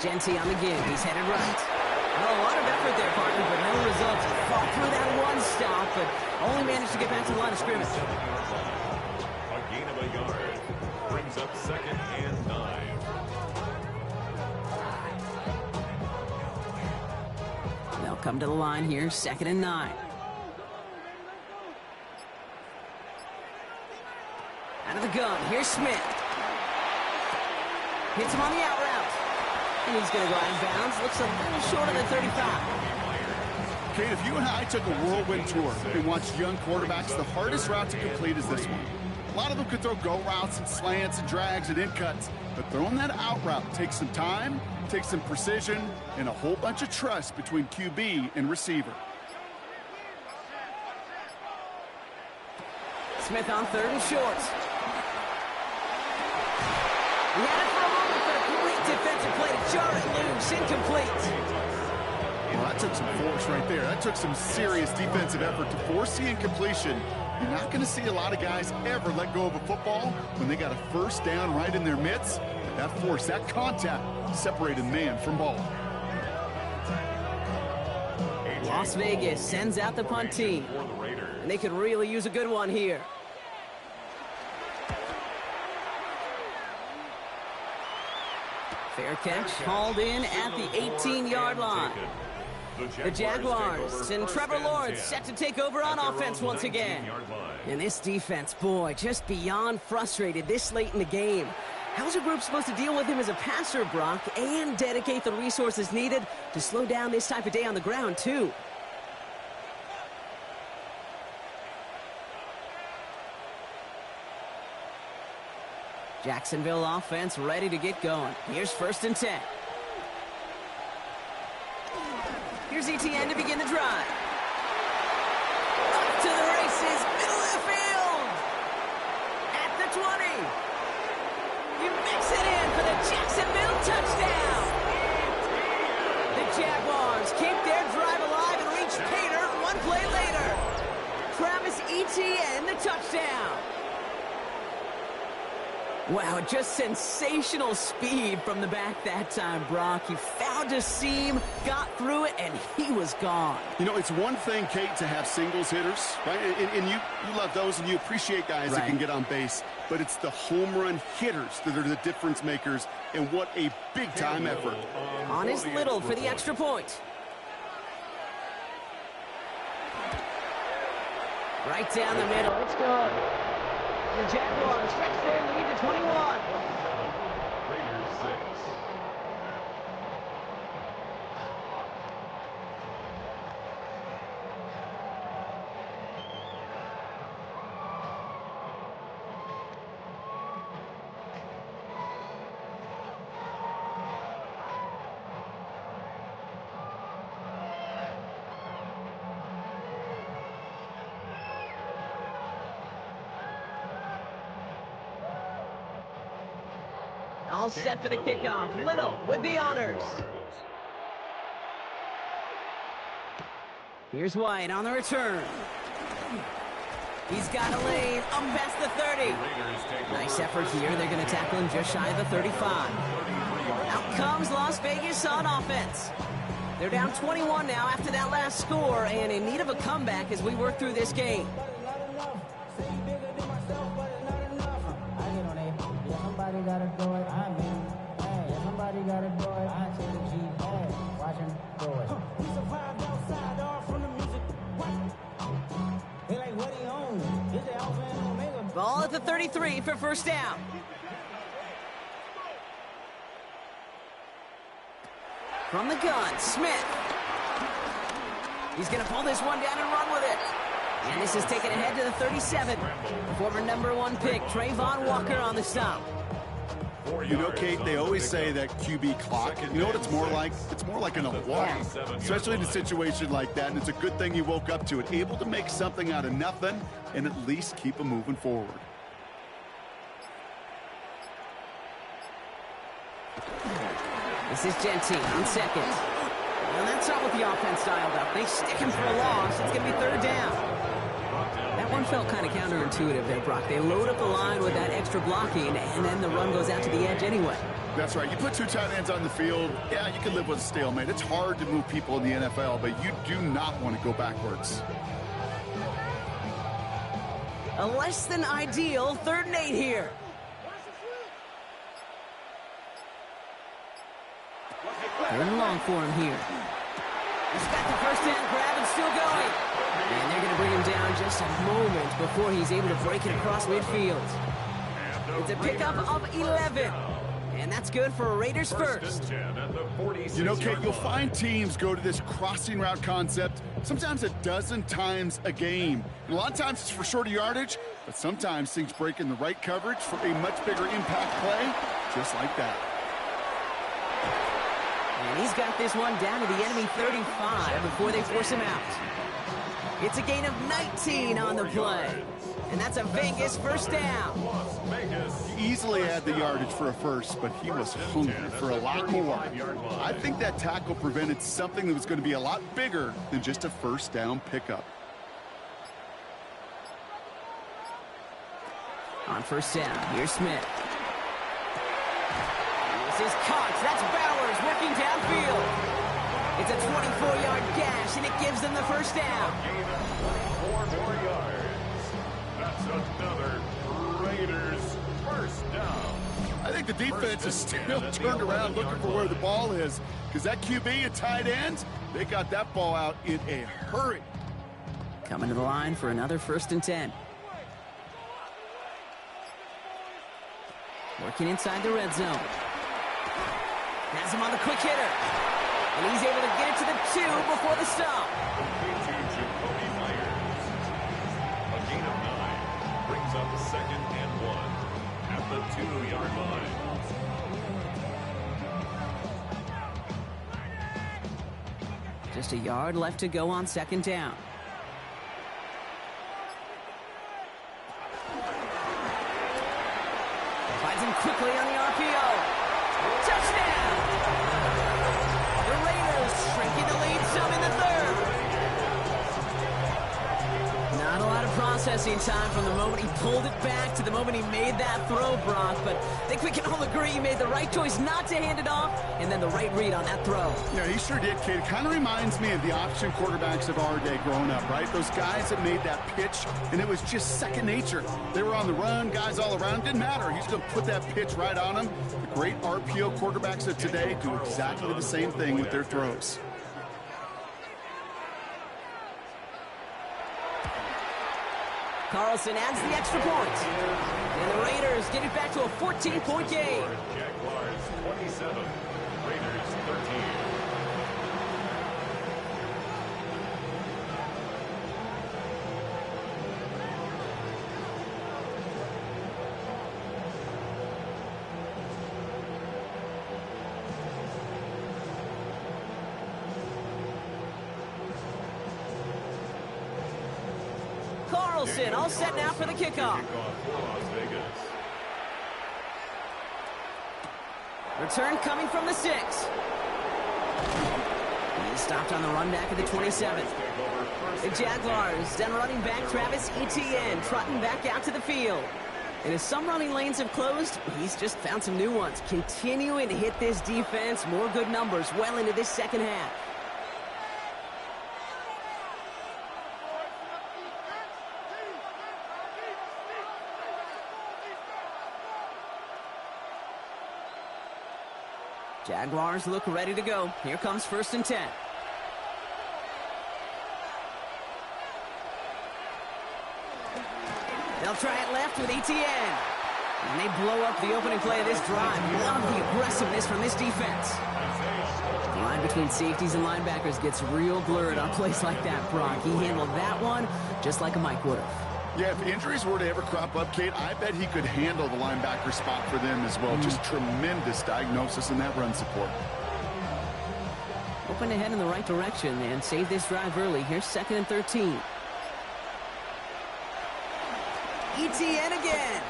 Genty on the give. He's headed right. Well, a lot of effort there, partner, but no results. Fought through that one stop, but only managed to get back to the line of scrimmage. A gain of a yard brings up 2nd and 9. They'll come to the line here, 2nd and 9. Out of the gun, here's Smith. Hits him on the out route. And he's going to go out of bounds. Looks a little short of the 35. Kate, if you and I took a whirlwind tour and watched young quarterbacks, the hardest route to complete is this one. A lot of them could throw go routes and slants and drags and in cuts, but throwing that out route takes some time, takes some precision, and a whole bunch of trust between QB and receiver. Smith on 3rd and short. He had it for a moment, but a great defensive play to jar it loose. Incomplete. Well, that took some force right there. That took some serious defensive effort to force the incompletion. You're not going to see a lot of guys ever let go of a football when they got a first down right in their midst. That force, that contact, separated man from ball. Las Vegas sends out the punt team. And they could really use a good one here. Fair catch hauled in at the 18-yard line. The Jaguars and Trevor Lawrence set to take over on offense once again. And this defense, boy, just beyond frustrated this late in the game. How's a group supposed to deal with him as a passer, Brock, and dedicate the resources needed to slow down this type of day on the ground, too? Jacksonville offense ready to get going. Here's 1st and 10. Here's ETN to begin the drive. Up to the races, middle of the field. At the 20. You mix it in for the Jacksonville touchdown. The Jaguars keep their drive alive and reach Pater 1 play later. Travis Etienne, the touchdown. Wow, just sensational speed from the back that time, Brock. He found a seam, got through it, and he was gone. You know, it's one thing, Kate, to have singles hitters, right? And you love those, and you appreciate guys that can get on base. But it's the home run hitters that are the difference makers, and what a big-time effort. On his Little for the extra point. Right down the middle. It's good. The Jaguars stretch their lead to 21. Raiders 6. all set for the kickoff. Little with the honors. Here's White on the return. He's got a lane up past the 30. Nice effort here. They're going to tackle him just shy of the 35. Out comes Las Vegas on offense. They're down 21 now after that last score and in need of a comeback as we work through this game. Somebody gotta do it, I mean, hey, somebody gotta do it, I take the G, hey, watch him do it. He survived outside, all from the music. They like, what he owns? Is it Alpha and Omega? Ball at the 33 for first down. From the gun, Smith. He's going to pull this one down and run with it. And this is taken ahead to the 37. Former #1 pick, Trayvon Walker on the stop. You know, Kate, they always say that QB clock. You know what it's more like? It's more like an alarm, especially in a situation like that. And it's a good thing he woke up to it, able to make something out of nothing and at least keep him moving forward. This is Gentine on second. And that's not what the offense dialed up. They stick him for a loss. It's going to be third down. That one felt kind of counterintuitive there, Brock. They load up the line with that extra blocking, and then the run goes out to the edge anyway. That's right. You put two tight ends on the field, yeah, you can live with a stalemate. It's hard to move people in the NFL, but you do not want to go backwards. A less than ideal 3rd and 8 here. Third and long for him here. He's got the first down grab and still going. And they're going to bring him down just a moment before he's able to break it across midfield. It's a pickup of 11. And that's good for a Raiders first. You know, Kate, you'll find teams go to this crossing route concept sometimes a dozen times a game. And a lot of times it's for shorter yardage, but sometimes things break in the right coverage for a much bigger impact play, just like that. And he's got this one down to the enemy 35 before they force him out. It's a gain of 19 on the play. And that's a Vegas first down. He easily had the yardage for a first, but he was hungry for a lot more. I think that tackle prevented something that was going to be a lot bigger than just a first down pickup. On first down, here's Smith. This is Cox. That's Bowers working downfield. It's a 24-yard gash, and it gives them the first down. 4 more yards. That's another Raiders first down. I think the defense is still turned around looking for where the ball is, because that QB and tight ends, they got that ball out in a hurry. Coming to the line for another 1st and 10. Working inside the red zone. Has him on the quick hitter. And he's able to get it to the 2 before the stop. A gain of 9 brings up 2nd and 1 at the 2-yard line. Just a yard left to go on 2nd down. Finds him quickly on the RPO. Touchdown! The Raiders shrinking the lead some in the 3rd. Not a lot of processing time from the moment he pulled it back to the moment he made that throw, Brock. But I think we can all agree he made the right choice not to hand it off, and then the right read on that throw. Yeah, he sure did, kid. It kind of reminds me of the option quarterbacks of our day growing up, right? Those guys that made that pitch, and it was just second nature. They were on the run, guys all around. Didn't matter. He's going to put that pitch right on him. The great RPO quarterbacks of today do exactly the same thing with their throws. Carlson adds the extra point. And the Raiders get it back to a 14-point game. Jaguars 27, Raiders 13. Carlson all set now for the kickoff. Kickoff for Las Vegas. Return coming from the 6. He's stopped on the run back at the 27. The Jaguars, then running back Travis Etienne, trotting back out to the field. And as some running lanes have closed, he's just found some new ones. Continuing to hit this defense, more good numbers well into this second half. Jaguars look ready to go. Here comes 1st and 10. They'll try it left with Etienne. And they blow up the opening play of this drive. Love the aggressiveness from this defense. The line between safeties and linebackers gets real blurred on plays like that, Brock. He handled that one just like a Mike would have. Yeah, if injuries were to ever crop up, Kate, I bet he could handle the linebacker spot for them as well. Just tremendous diagnosis in that run support. Open to head in the right direction and save this drive early. Here's 2nd and 13. Etienne again.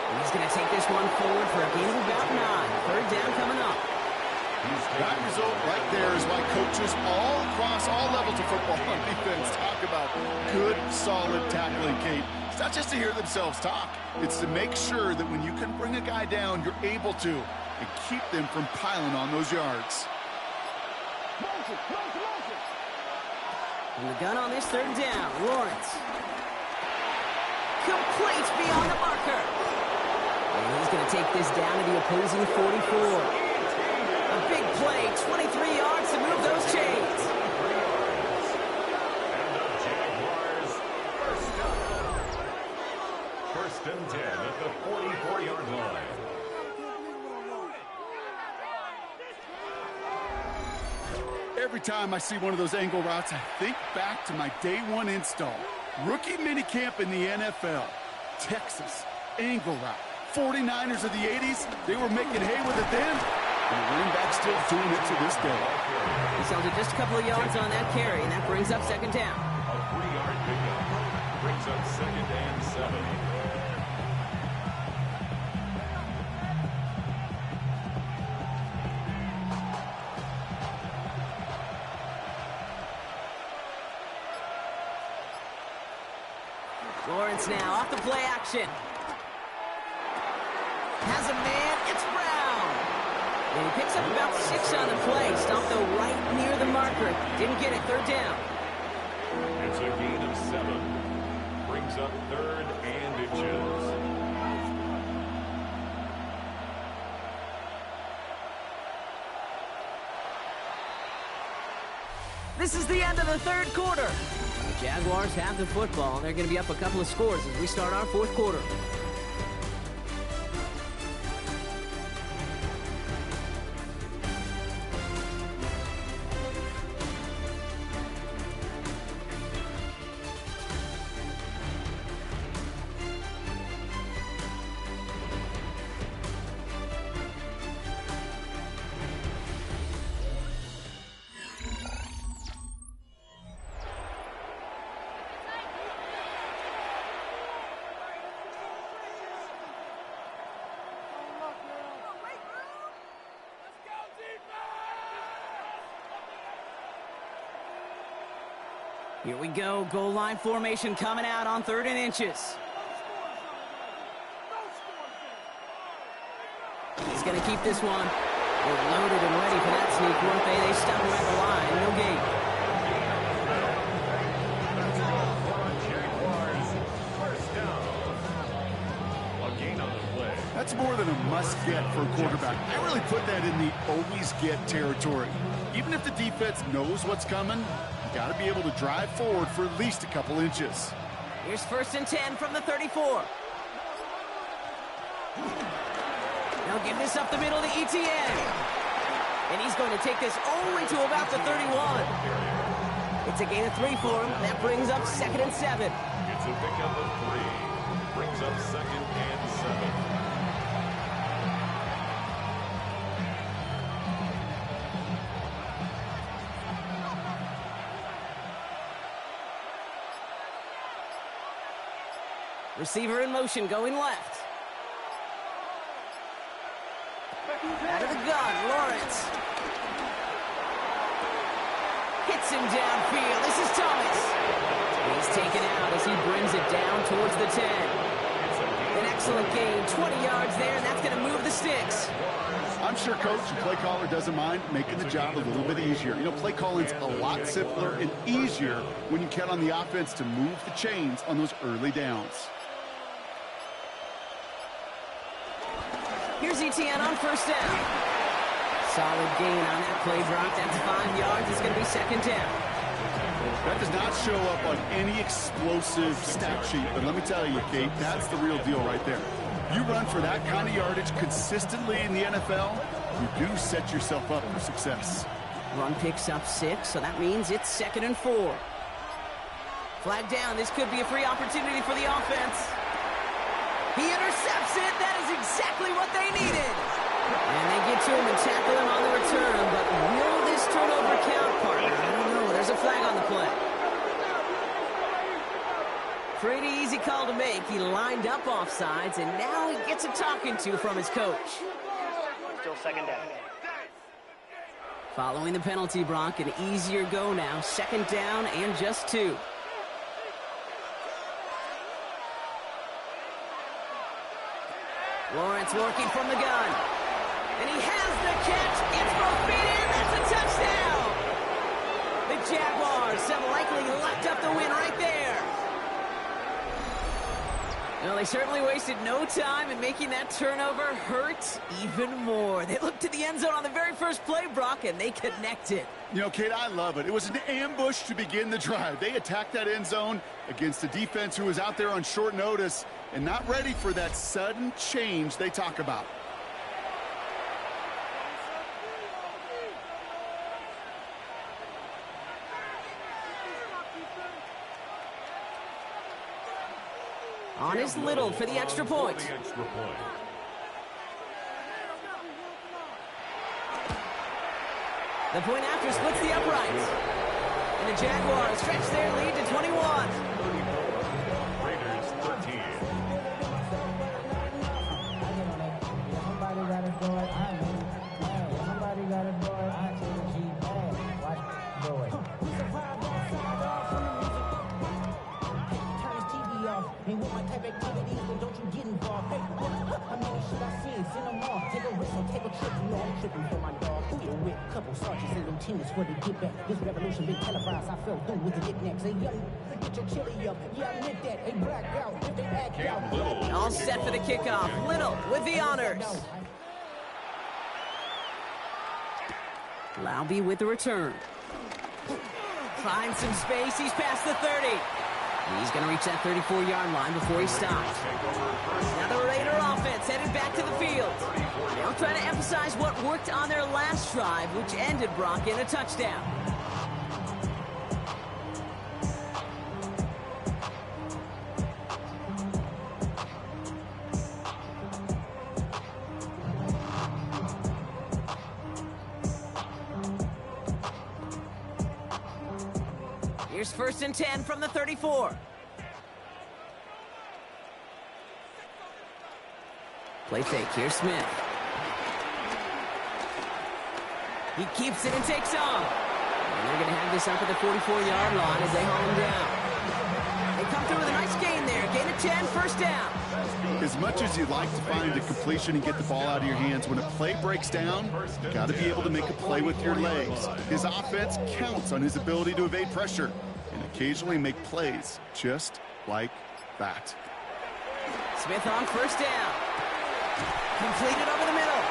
And he's going to take this one forward for a gain of about 9. 3rd down coming up. That result right there is why coaches all across all levels of football on defense talk about good, solid tackling, Kate. It's not just to hear themselves talk. It's to make sure that when you can bring a guy down, you're able to, and keep them from piling on those yards. And the gun on this 3rd down, Lawrence. Complete beyond the marker. And he's going to take this down to the opposing 44. A big play, 23 yards to move those chains. And the Jaguars first down. 1st and 10 at the 44-yard line. Every time I see one of those angle routes, I think back to my day 1 install. Rookie minicamp in the NFL. Texas, angle route. 49ers of the 80s, they were making hay with it then. And the running back still doing it to this day. He's held it just a couple of yards on that carry, and that brings up 2nd down. A 3-yard pickup brings up 2nd and 7. Lawrence now off the play action. Has a man, it's Brown. And he picks up about 6 on the play. Stopped though right near the marker. Didn't get it, 3rd down. It's a gain of 7. Brings up 3rd and inches. This is the end of the 3rd quarter. The Jaguars have the football. They're going to be up a couple of scores as we start our 4th quarter. Here we go. Goal line formation coming out on 3rd and inches. He's going to keep this one. They're loaded and ready for that sneak, weren't they? They stop him at the line. No gain. Jaguars first down. A gain on the play. That's more than a must-get for a quarterback. I really put that in the always-get territory. Even if the defense knows what's coming, you got to be able to drive forward for at least a couple inches. Here's 1st and 10 from the 34. They'll give this up the middle to Etienne. And he's going to take this only to about the 31. It's a gain of 3 for him. That brings up 2nd and 7. It's a pickup of 3. Brings up 2nd and 7. Receiver in motion, going left. Out of the gun, Lawrence. Hits him downfield. This is Thomas. He's taken out as he brings it down towards the 10. An excellent gain, 20 yards there, and that's going to move the sticks. I'm sure coach and play caller doesn't mind making the job a little bit easier. You know, play calling's a lot simpler and easier when you count on the offense to move the chains on those early downs. Here's ETN on first down. Solid gain on that play, Brock. That's 5 yards. It's going to be second down. That does not show up on any explosive stat sheet, but let me tell you, Kate, that's the real deal right there. You run for that kind of yardage consistently in the NFL, you do set yourself up for success. Run picks up 6, so that means it's 2nd and 4. Flag down. This could be a free opportunity for the offense. He intercepts it. That is exactly what they needed. And they get to him and tackle him on the return, but will this turnover count, partner? I don't know. There's a flag on the play. Pretty easy call to make. He lined up offsides, and now he gets a talking to from his coach. Still second down. Following the penalty, Brock, an easier go now. 2nd down and just 2. Lawrence working from the gun. And he has the catch. Gets both feet in. That's a touchdown. The Jaguars have likely locked up the win right there. Well, they certainly wasted no time in making that turnover hurt even more. They looked to the end zone on the very first play, Brock, and they connected. You know, Kate, I love it. It was an ambush to begin the drive. They attacked that end zone against a defense who was out there on short notice and not ready for that sudden change they talk about. On is Little for the extra point. The point after splits the uprights. And the Jaguars stretch their lead to 21. Raiders 13. Somebody got to do it. I mean, somebody got to do it. I tell the G, watch do it. We survived outside off from the music. Turn his TV off. Ain't with my type activities, but don't you get involved. Hey, how many should I see? Send them off. Take a risk or take a trip. You know I'm tripping for my dog. Who you with? Couple sergeants and lieutenants where they get back. This revolution been televised. I fell through with the knickknacks. Hey, young, get your chili up. Yeah, I admit that. They black out. If they act out. All set for the kickoff. Little with the honors. Laube with the return. Finds some space. He's past the 30. He's going to reach that 34-yard line before he stops. Now the Raider offense headed back to the field. They'll try to emphasize what worked on their last drive, which ended, Brock, in a touchdown. Here's 1st and 10 from the 34. Play fake. Here's Smith. He keeps it and takes off. And they're going to have this up at the 44-yard line as they haul him down. They come through with a nice gain there. Gain of 10, 1st down. As much as you'd like to find a completion and get the ball out of your hands, when a play breaks down, you got to be able to make a play with your legs. His offense counts on his ability to evade pressure and occasionally make plays just like that. Smith on 1st down. Completed over the middle.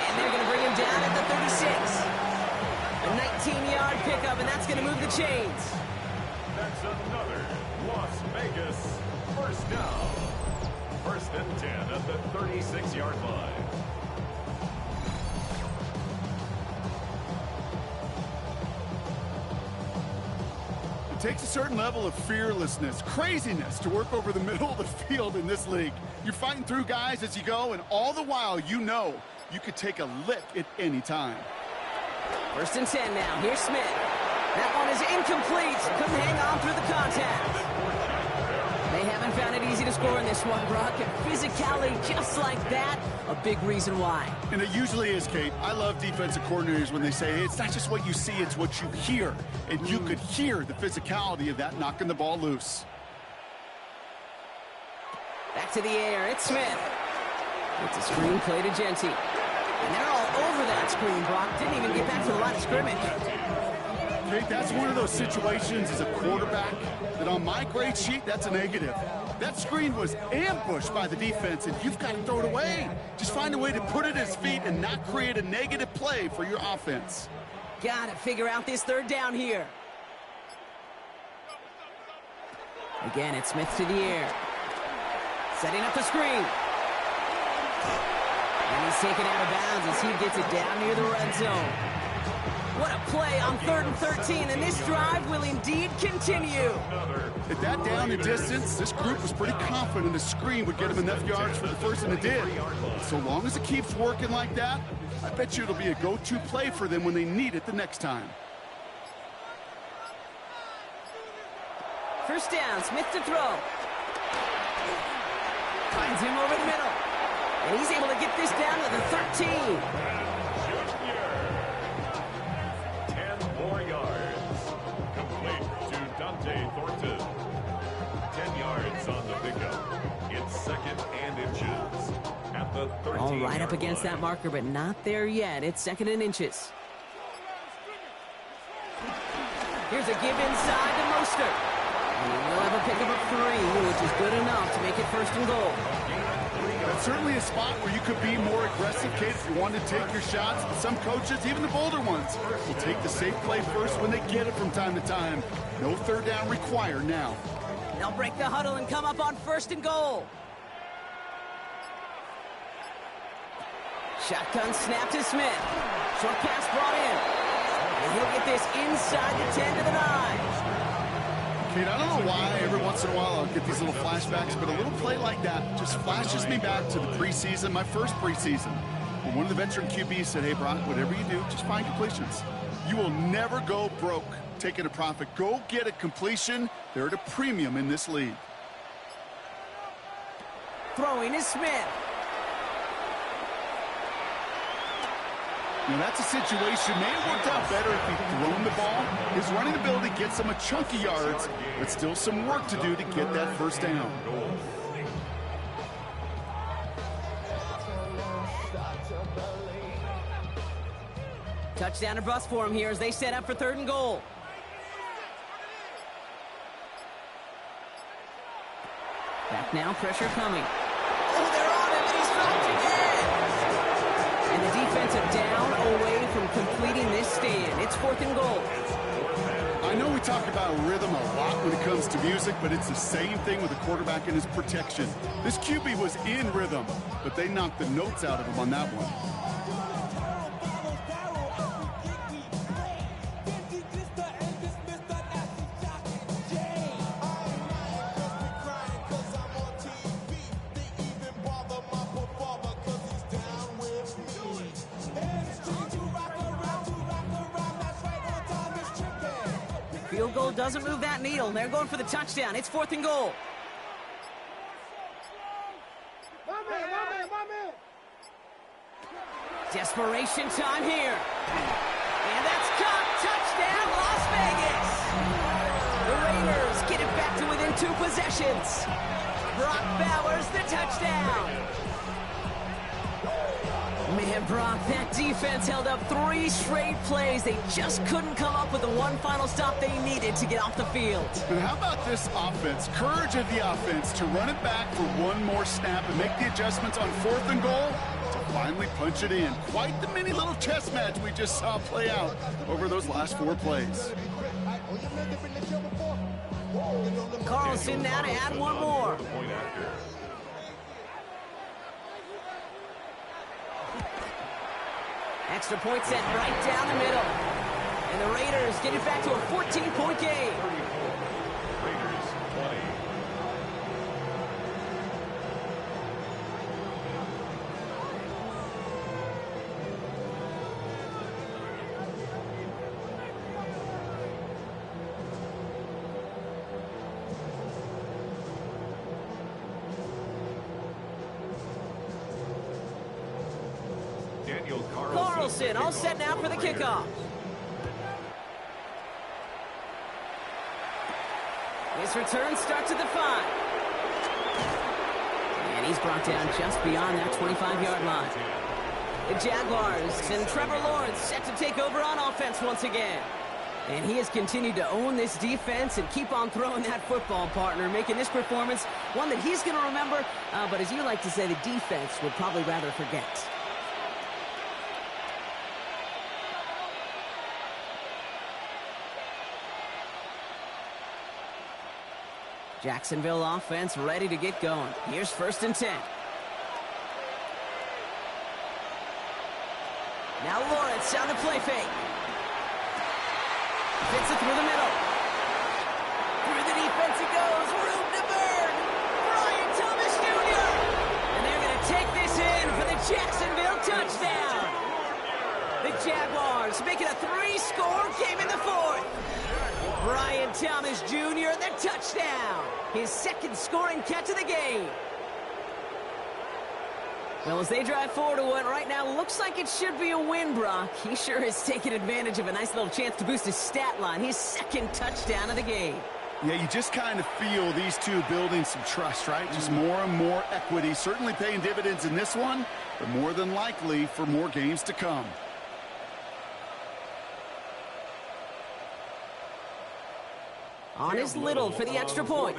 And they're going to bring him down at the 36. A 19-yard pickup, and that's going to move the chains. That's another Las Vegas 1st down. 1st and 10 at the 36-yard line. It takes a certain level of fearlessness, craziness to work over the middle of the field in this league. You're fighting through guys as you go, and all the while you know you could take a lick at any time. 1st and 10 now. Here's Smith. That one is incomplete. Couldn't hang on through the contact. They haven't found it easy to score in this one, Brock. And physicality just like that, a big reason why. And it usually is, Kate. I love defensive coordinators when they say, hey, it's not just what you see, it's what you hear. And you could hear the physicality of that knocking the ball loose. Back to the air, it's Smith. It's a screen play to Genty. And they're all over that screen, Brock. Didn't even get back to the line of scrimmage. Kate, that's one of those situations as a quarterback that on my grade sheet, that's a negative. That screen was ambushed by the defense, and you've got to throw it away. Just find a way to put it at his feet and not create a negative play for your offense. Got to figure out this third down here. Again, it's Smith to the air. Setting up the screen. And he's taken out of bounds as he gets it down near the red zone. What a play on 3rd and 13, and this drive will indeed continue. At that down and distance, this group was pretty confident the screen would get them enough yards for the first, and it did. So long as it keeps working like that, I bet you it'll be a go-to play for them when they need it the next time. First down, Smith to throw. Finds him over the middle. And he's able to get this down to the 13. 10 more yards. Complete to Dante Thornton. 10 yards on the pickup. It's 2nd and inches at the 13. All right up against that marker, but not there yet. It's 2nd and inches. Here's a give inside to Mostert. And he'll have a pickup of 3, which is good enough to make it 1st and goal. That's certainly a spot where you could be more aggressive, Kate, if you want to take your shots. But some coaches, even the bolder ones, will take the safe play first when they get it from time to time. No third down required now. They'll break the huddle and come up on 1st and goal. Shotgun snap to Smith. Short pass brought in. And he'll get this inside the 10 to the 9. Kate, I don't know why every once in a while I'll get these little flashbacks, but a little play like that just flashes me back to the preseason, my first preseason, when one of the veteran QBs said, hey, Brock, whatever you do, just find completions. You will never go broke taking a profit. Go get a completion. They're at a premium in this league. Throwing is Smith. Now, that's a situation may have worked out better if he'd thrown the ball. His running ability gets him a chunky yards, but still some work to do to get that 1st down. Touchdown or bust for him here as they set up for 3rd and goal. Back now, pressure coming. Oh, they're on him, and he's dropped again. And the defensive down away from completing this stand. It's 4th and goal. I know we talk about rhythm a lot when it comes to music, but it's the same thing with the quarterback and his protection. This QB was in rhythm, but they knocked the notes out of him on that one. Field goal doesn't move that needle. They're going for the touchdown. It's 4th and goal. Desperation time here. And that's caught. Touchdown, Las Vegas. The Raiders get it back to within 2 possessions. Brock Bowers, the touchdown. Man, Brock, that defense held up 3 straight plays. They just couldn't come up with the one final stop they needed to get off the field. And how about this offense? Courage of the offense to run it back for one more snap and make the adjustments on 4th and goal to finally punch it in. Quite the mini little chess match we just saw play out over those last 4 plays. Carlson now to add one more. Extra point set right down the middle. And the Raiders get it back to a 14-point game. Raiders 20. Wilson all set now for the kickoff. His return starts at the 5. And he's brought down just beyond that 25-yard line. The Jaguars and Trevor Lawrence set to take over on offense once again. And he has continued to own this defense and keep on throwing that football, partner, making this performance one that he's going to remember, but as you like to say, the defense would probably rather forget. Jacksonville offense ready to get going. Here's 1st and 10. Now Lawrence on the play fake. Fits it through the middle. Through the defense it goes. Room to burn. Brian Thomas Jr. And they're going to take this in for the Jacksonville touchdown. The Jaguars make it a 3-score game in the 4th. Brian Thomas Jr. the touchdown. His 2nd scoring catch of the game. Well, as they drive forward to what right now looks like it should be a win, Brock, he sure has taken advantage of a nice little chance to boost his stat line. His 2nd touchdown of the game. Yeah, you just kind of feel these two building some trust, right? Just more and more equity. Certainly paying dividends in this one, but more than likely for more games to come. On is Little for the extra point.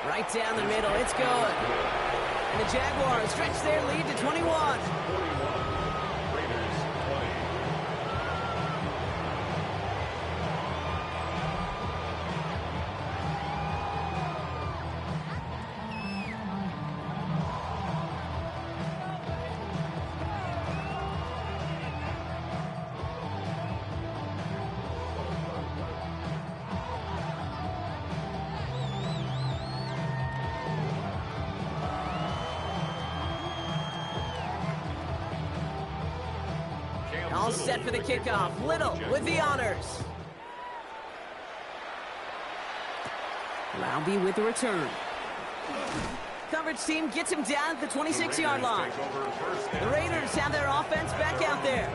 Right down the middle, it's good. And the Jaguars stretch their lead to 21. All set for the kickoff. Little with the honors. Laube with the return. Coverage team gets him down at the 26-yard line. The Raiders have their offense back out there.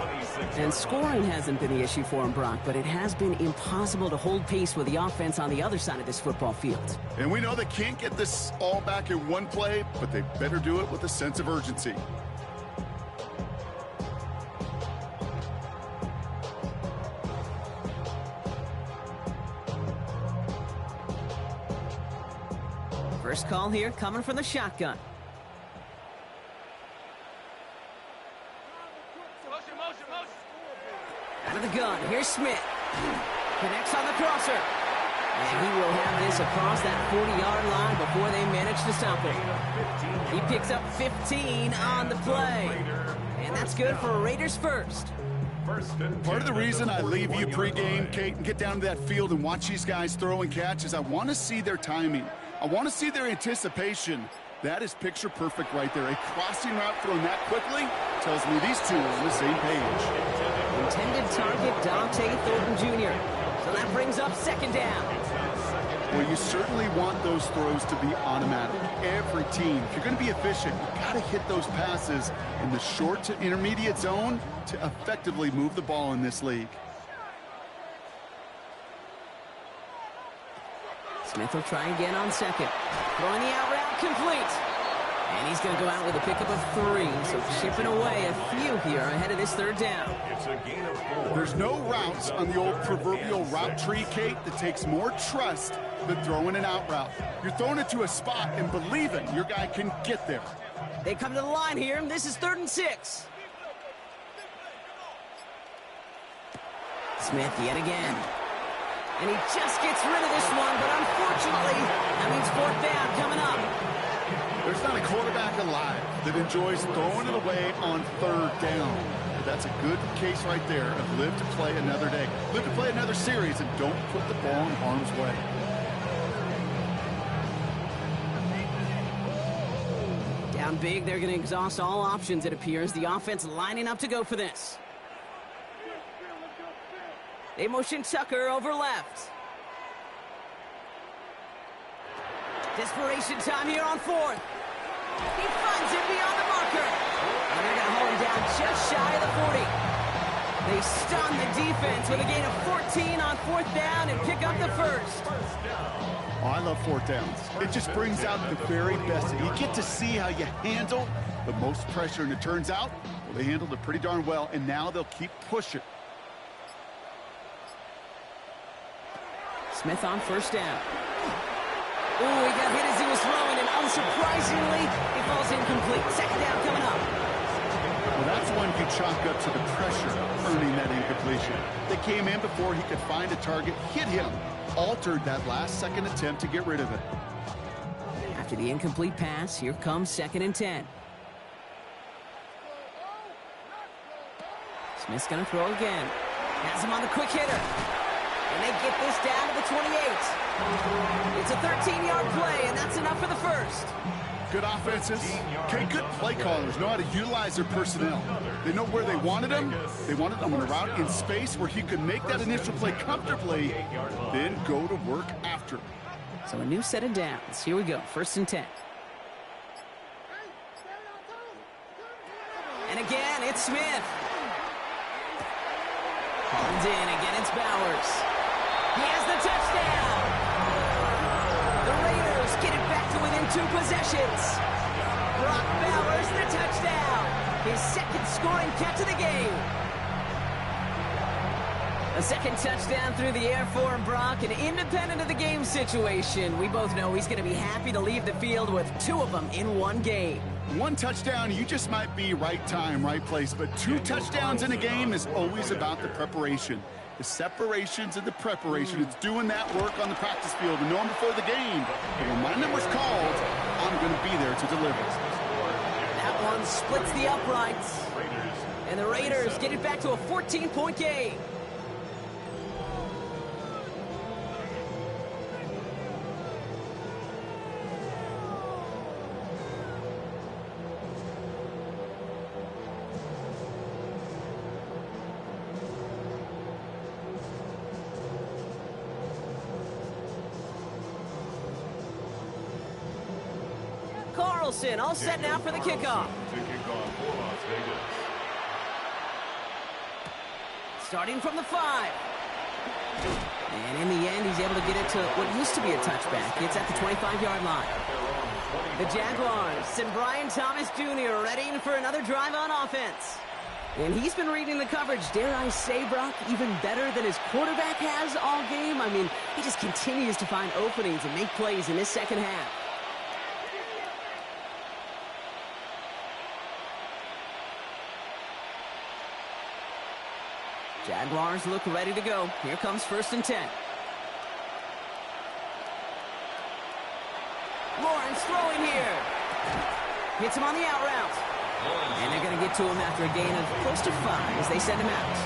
And scoring hasn't been the issue for him, Brock, but it has been impossible to hold pace with the offense on the other side of this football field. And we know they can't get this all back in one play, but they better do it with a sense of urgency. First call here coming from the shotgun. Out of the gun, here's Smith. Connects on the crosser. And he will have this across that 40-yard line before they manage to stop it. He picks up 15 on the play. And that's good for Raiders first. Part of the reason I leave you pregame, Kate, and get down to that field and watch these guys throw and catch is I want to see their timing. I want to see their anticipation. That is picture perfect right there. A crossing route thrown that quickly tells me these two are on the same page. Intended target, Dante Thornton Jr. So that brings up 2nd down. Well, you certainly want those throws to be automatic. Every team, if you're going to be efficient, you've got to hit those passes in the short to intermediate zone to effectively move the ball in this league. Smith will try again on 2nd. Throwing the out route complete. And he's going to go out with a pickup of 3. So chipping away a few here ahead of this 3rd down. It's a gain of 4. There's no routes on the old proverbial route tree, Kate, that takes more trust than throwing an out route. You're throwing it to a spot and believing your guy can get there. They come to the line here. This is 3rd and 6. Smith yet again. And he just gets rid of this one, but unfortunately, that means 4th down coming up. There's not a quarterback alive that enjoys throwing it away on 3rd down. But that's a good case right there of live to play another day. Live to play another series and don't put the ball in harm's way. Down big, they're going to exhaust all options, it appears. The offense lining up to go for this. They motion Tucker over left. Desperation time here on 4th. He finds it beyond the marker. And they're going to hold him down just shy of the 40. They stun the defense with a gain of 14 on 4th down and pick up the first. Oh, I love 4th downs. It just brings out the very best. You get to see how you handle the most pressure, and it turns out, well, they handled it pretty darn well, and now they'll keep pushing. Smith on 1st down. Oh, he got hit as he was throwing, and unsurprisingly, he falls incomplete. 2nd down coming up. Well, that's one you chalk up to the pressure earning that incompletion. They came in before he could find a target, hit him, altered that last-second attempt to get rid of it. After the incomplete pass, here comes 2nd and 10. Smith's going to throw again. Has him on the quick hitter. And they get this down to the 28. It's a 13-yard play, and that's enough for the first. Good offenses. Okay, good play callers know how to utilize their personnel. They know where they wanted him. They wanted him on a route in space where he could make that initial play comfortably, then go to work after. So a new set of downs. Here we go, 1st and 10. And again, it's Smith. Runs in, again it's Bowers. He has the touchdown. The Raiders get it back to within 2 possessions. Brock Bowers, the touchdown. His 2nd scoring catch of the game. A 2nd touchdown through the air for Brock, and independent of the game situation, we both know he's going to be happy to leave the field with 2 of them in one game. 1 touchdown, you just might be right time, right place, but 2 touchdowns in a game is always about the preparation. The separations and the preparation. It's doing that work on the practice field and knowing before the game. But when my number's called, I'm going to be there to deliver. That one splits the uprights. And the Raiders get it back to a 14-point game. Carlson all set now for the kickoff. Starting from the 5. And in the end, he's able to get it to what used to be a touchback. It's at the 25-yard line. The Jaguars and Brian Thomas Jr. ready for another drive on offense. And he's been reading the coverage, dare I say, Brock, even better than his quarterback has all game. I mean, he just continues to find openings and make plays in this 2nd half. Jaguars look ready to go. Here comes 1st and 10. Lawrence throwing here. Hits him on the out route. And they're going to get to him after a gain of close to 5 as they send him out.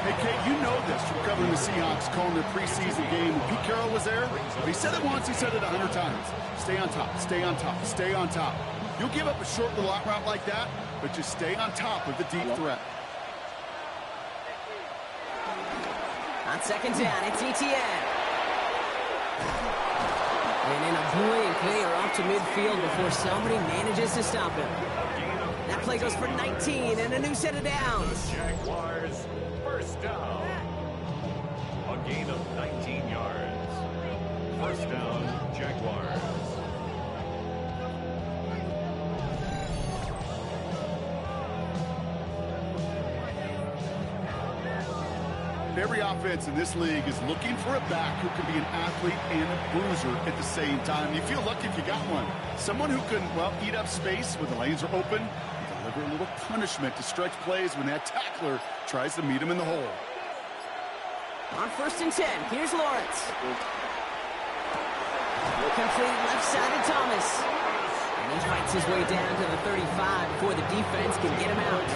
Hey, Kate, you know this from covering the Seahawks, calling their preseason game. When Pete Carroll was there, he said it once, he said it 100 times. Stay on top, stay on top, stay on top. You'll give up a short little out route like that, but just stay on top of the deep threat. On 2nd down, it's ETN. And in a blink, they are off to midfield before somebody manages to stop him. That play goes for 19 and a new set of downs. Jaguars, 1st down. A gain of 19 yards. 1st down, Jaguars. Every offense in this league is looking for a back who can be an athlete and a bruiser at the same time. You feel lucky if you got one. Someone who can, well, eat up space when the lanes are open and deliver a little punishment to stretch plays when that tackler tries to meet him in the hole. On 1st and 10, here's Lawrence. Completed left side to Thomas. And he fights his way down to the 35 before the defense can get him out.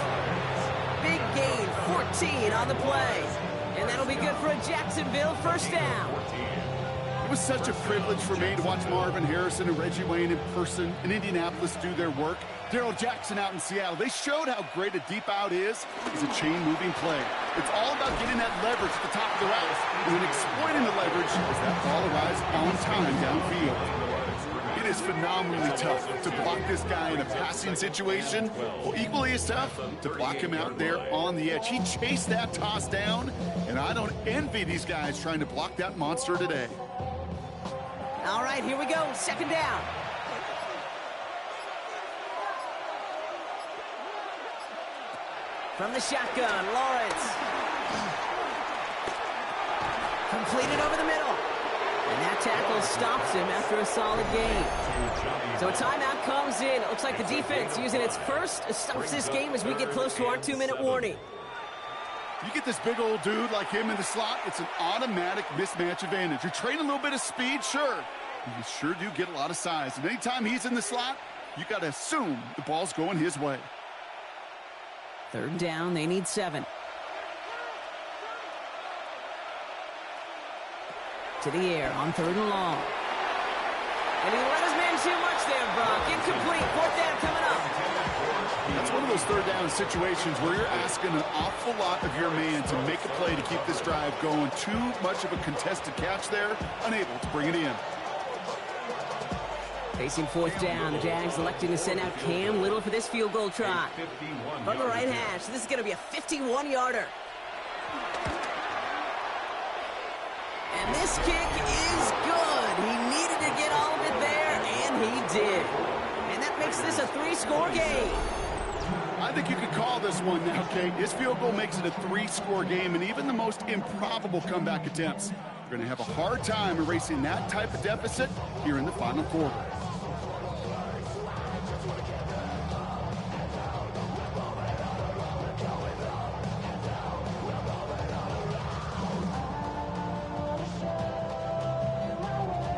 Big gain, 14 on the play. And that'll be good for a Jacksonville 1st down. It was such a privilege for me to watch Marvin Harrison and Reggie Wayne in person in Indianapolis do their work. Darrell Jackson out in Seattle. They showed how great a deep out is as a chain-moving play. It's all about getting that leverage at the top of the route and then exploiting the leverage as that ball arrives on time downfield. It is phenomenally tough. To block this guy in a passing situation, well, equally as tough to block him out there on the edge. He chased that toss down, and I don't envy these guys trying to block that monster today. All right, here we go. Second down. From the shotgun, Lawrence. Completed over the middle. And that tackle stops him after a solid gain. So a timeout comes in. It looks like the defense using its first stops this game as we get close to our 2-minute warning. You get this big old dude like him in the slot, it's an automatic mismatch advantage. You're trading a little bit of speed, sure. You sure do get a lot of size. And anytime he's in the slot, you got to assume the ball's going his way. Third down, they need 7. To the air on 3rd and long. And he let his man too much there, Brock. Incomplete. 4th down coming up. That's one of those third down situations where you're asking an awful lot of your man to make a play to keep this drive going. Too much of a contested catch there, unable to bring it in. Facing 4th down, the Jags electing to send out Cam Little for this field goal try. From the right hash, this is going to be a 51-yarder. And this kick is good. He needed to get all of it there, and he did. And that makes this a 3-score game. I think you could call this one now, Kate. His field goal makes it a 3-score game, and even the most improbable comeback attempts are going to have a hard time erasing that type of deficit here in the final quarter.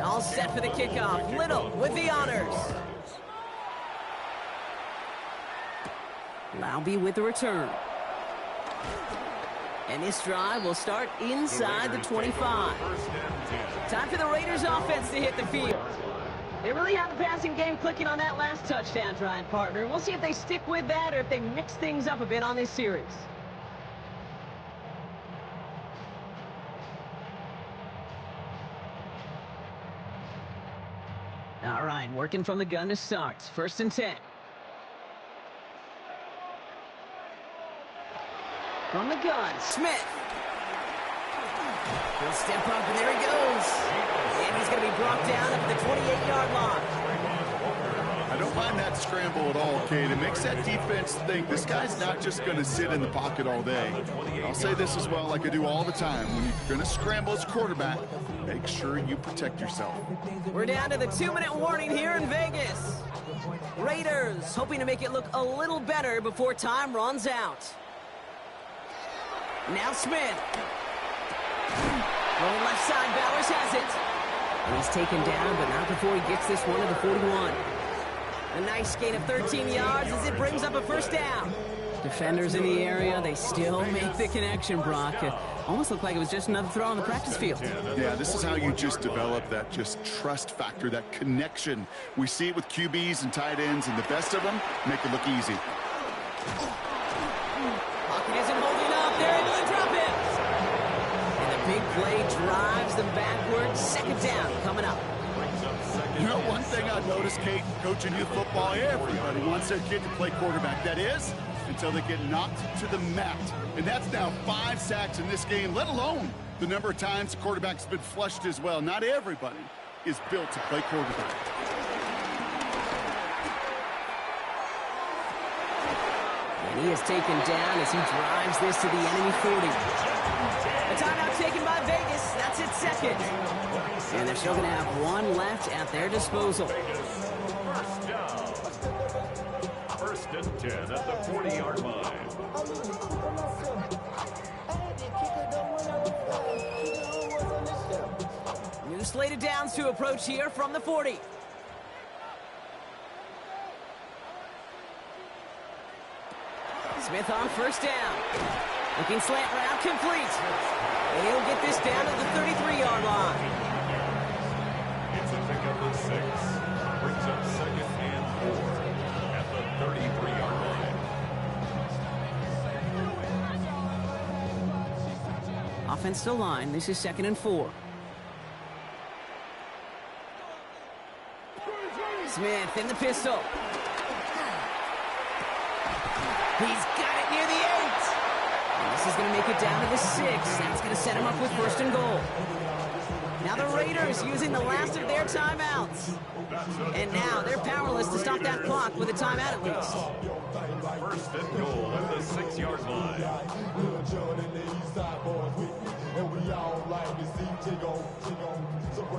All set for the kickoff. Little with the honors. Laube with the return. And this drive will start inside the 25. Time for the Raiders offense to hit the field. They really have the passing game clicking on that last touchdown drive, partner. We'll see if they stick with that or if they mix things up a bit on this series. All right, working from the gun to start. 1st and 10. From the gun, Smith. He'll step up, and there he goes. And he's going to be brought down at the 28-yard line. I don't mind that scramble at all, Kate. It makes that defense think this guy's not just going to sit in the pocket all day. I'll say this as well, like I do all the time. When you're going to scramble as a quarterback, make sure you protect yourself. We're down to the 2-minute warning here in Vegas. Raiders hoping to make it look a little better before time runs out. Now Smith. Rolling left side, Bowers has it. And he's taken down, but not before he gets this one to the 41. A nice gain of 13 yards as it brings up a 1st down. Defenders in the area, they still make the connection, Brock. Almost looked like it was just another throw on the practice field. Yeah, this is how you just develop that just trust factor, that connection. We see it with QBs and tight ends, and the best of them make it look easy. Pocket isn't holding up. They're able to drop it. And the big play drives them backwards. 2nd down coming up. You know, one thing I've noticed, Kate, coaching youth football, everybody wants their kid to play quarterback. That is, until they get knocked to the mat. And that's now 5 sacks in this game, let alone the number of times the quarterback's been flushed as well. Not everybody is built to play quarterback. And he is taken down as he drives this to the enemy 40. A timeout taken by Vegas. That's its 2nd. And they're still going to have 1 left at their disposal. 1st down. 1st and 10 at the 40-yard line. New slated downs to approach here from the 40. Smith on 1st down. Looking slant route complete. And he'll get this down to the 33-yard line. It's a pickup of 6. Brings up 2nd and 4 at the 33-yard line. Offense still line. This is 2nd and 4. Smith in the pistol. He's got it near the 8. And this is going to make it down to the 6. That's going to set him up with 1st and goal. Now the Raiders using the last of their timeouts. And now they're powerless to stop that clock with a timeout at least. 1st and goal at the 6-yard line.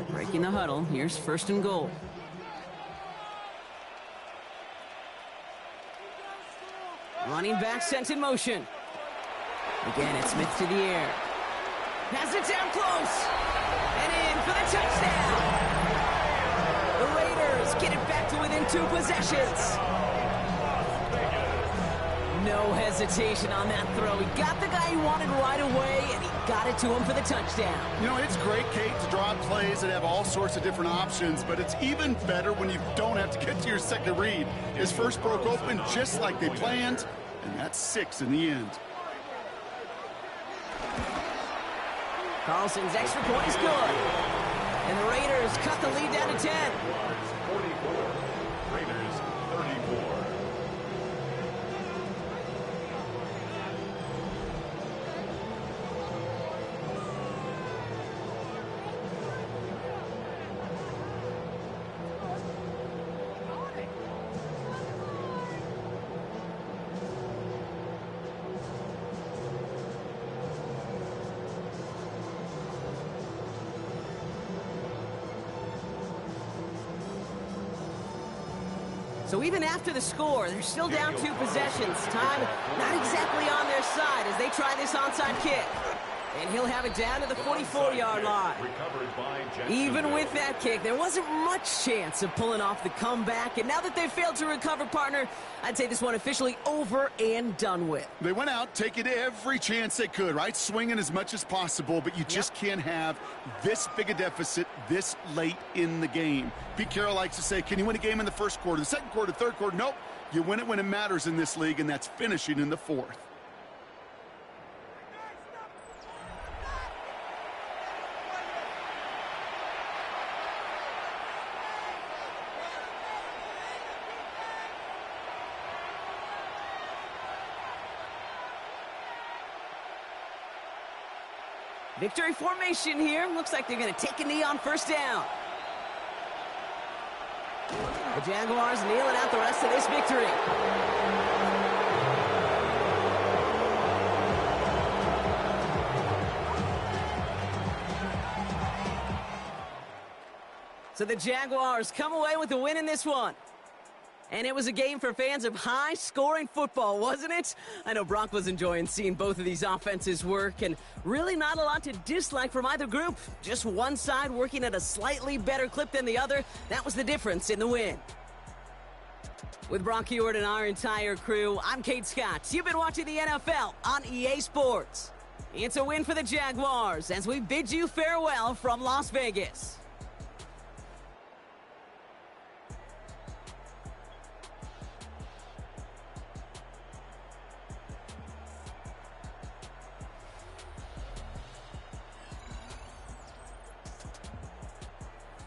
Breaking the huddle. Here's 1st and goal. Running back sent in motion. Again, it's Smith to the air. Has it down close. And in for the touchdown. The Raiders get it back to within 2 possessions. No hesitation on that throw. He got the guy he wanted right away, and he got it to him for the touchdown. You know, it's great, Kate, to draw up plays that have all sorts of different options, but it's even better when you don't have to get to your second read. His first broke open just like they planned, and that's 6 in the end. Carlson's extra point is good. And the Raiders cut the lead down to 10. 44. Raiders 34. So even after the score, they're still down 2 possessions. Time not exactly on their side as they try this onside kick. And he'll have it down to the 44-yard line. Even with that kick, there wasn't much chance of pulling off the comeback. And now that they've failed to recover, partner, I'd say this one officially over and done with. They went out taking every chance they could, right? Swinging as much as possible, but you just can't have this big a deficit this late in the game. Pete Carroll likes to say, can you win a game in the 1st quarter, the 2nd quarter, 3rd quarter? Nope. You win it when it matters in this league, and that's finishing in the 4th. Victory formation here. Looks like they're going to take a knee on 1st down. The Jaguars kneeling out the rest of this victory. So the Jaguars come away with the win in this one. And it was a game for fans of high-scoring football, wasn't it? I know Brock was enjoying seeing both of these offenses work, and really not a lot to dislike from either group. Just one side working at a slightly better clip than the other. That was the difference in the win. With Brock Heward and our entire crew, I'm Kate Scott. You've been watching the NFL on EA Sports. It's a win for the Jaguars as we bid you farewell from Las Vegas.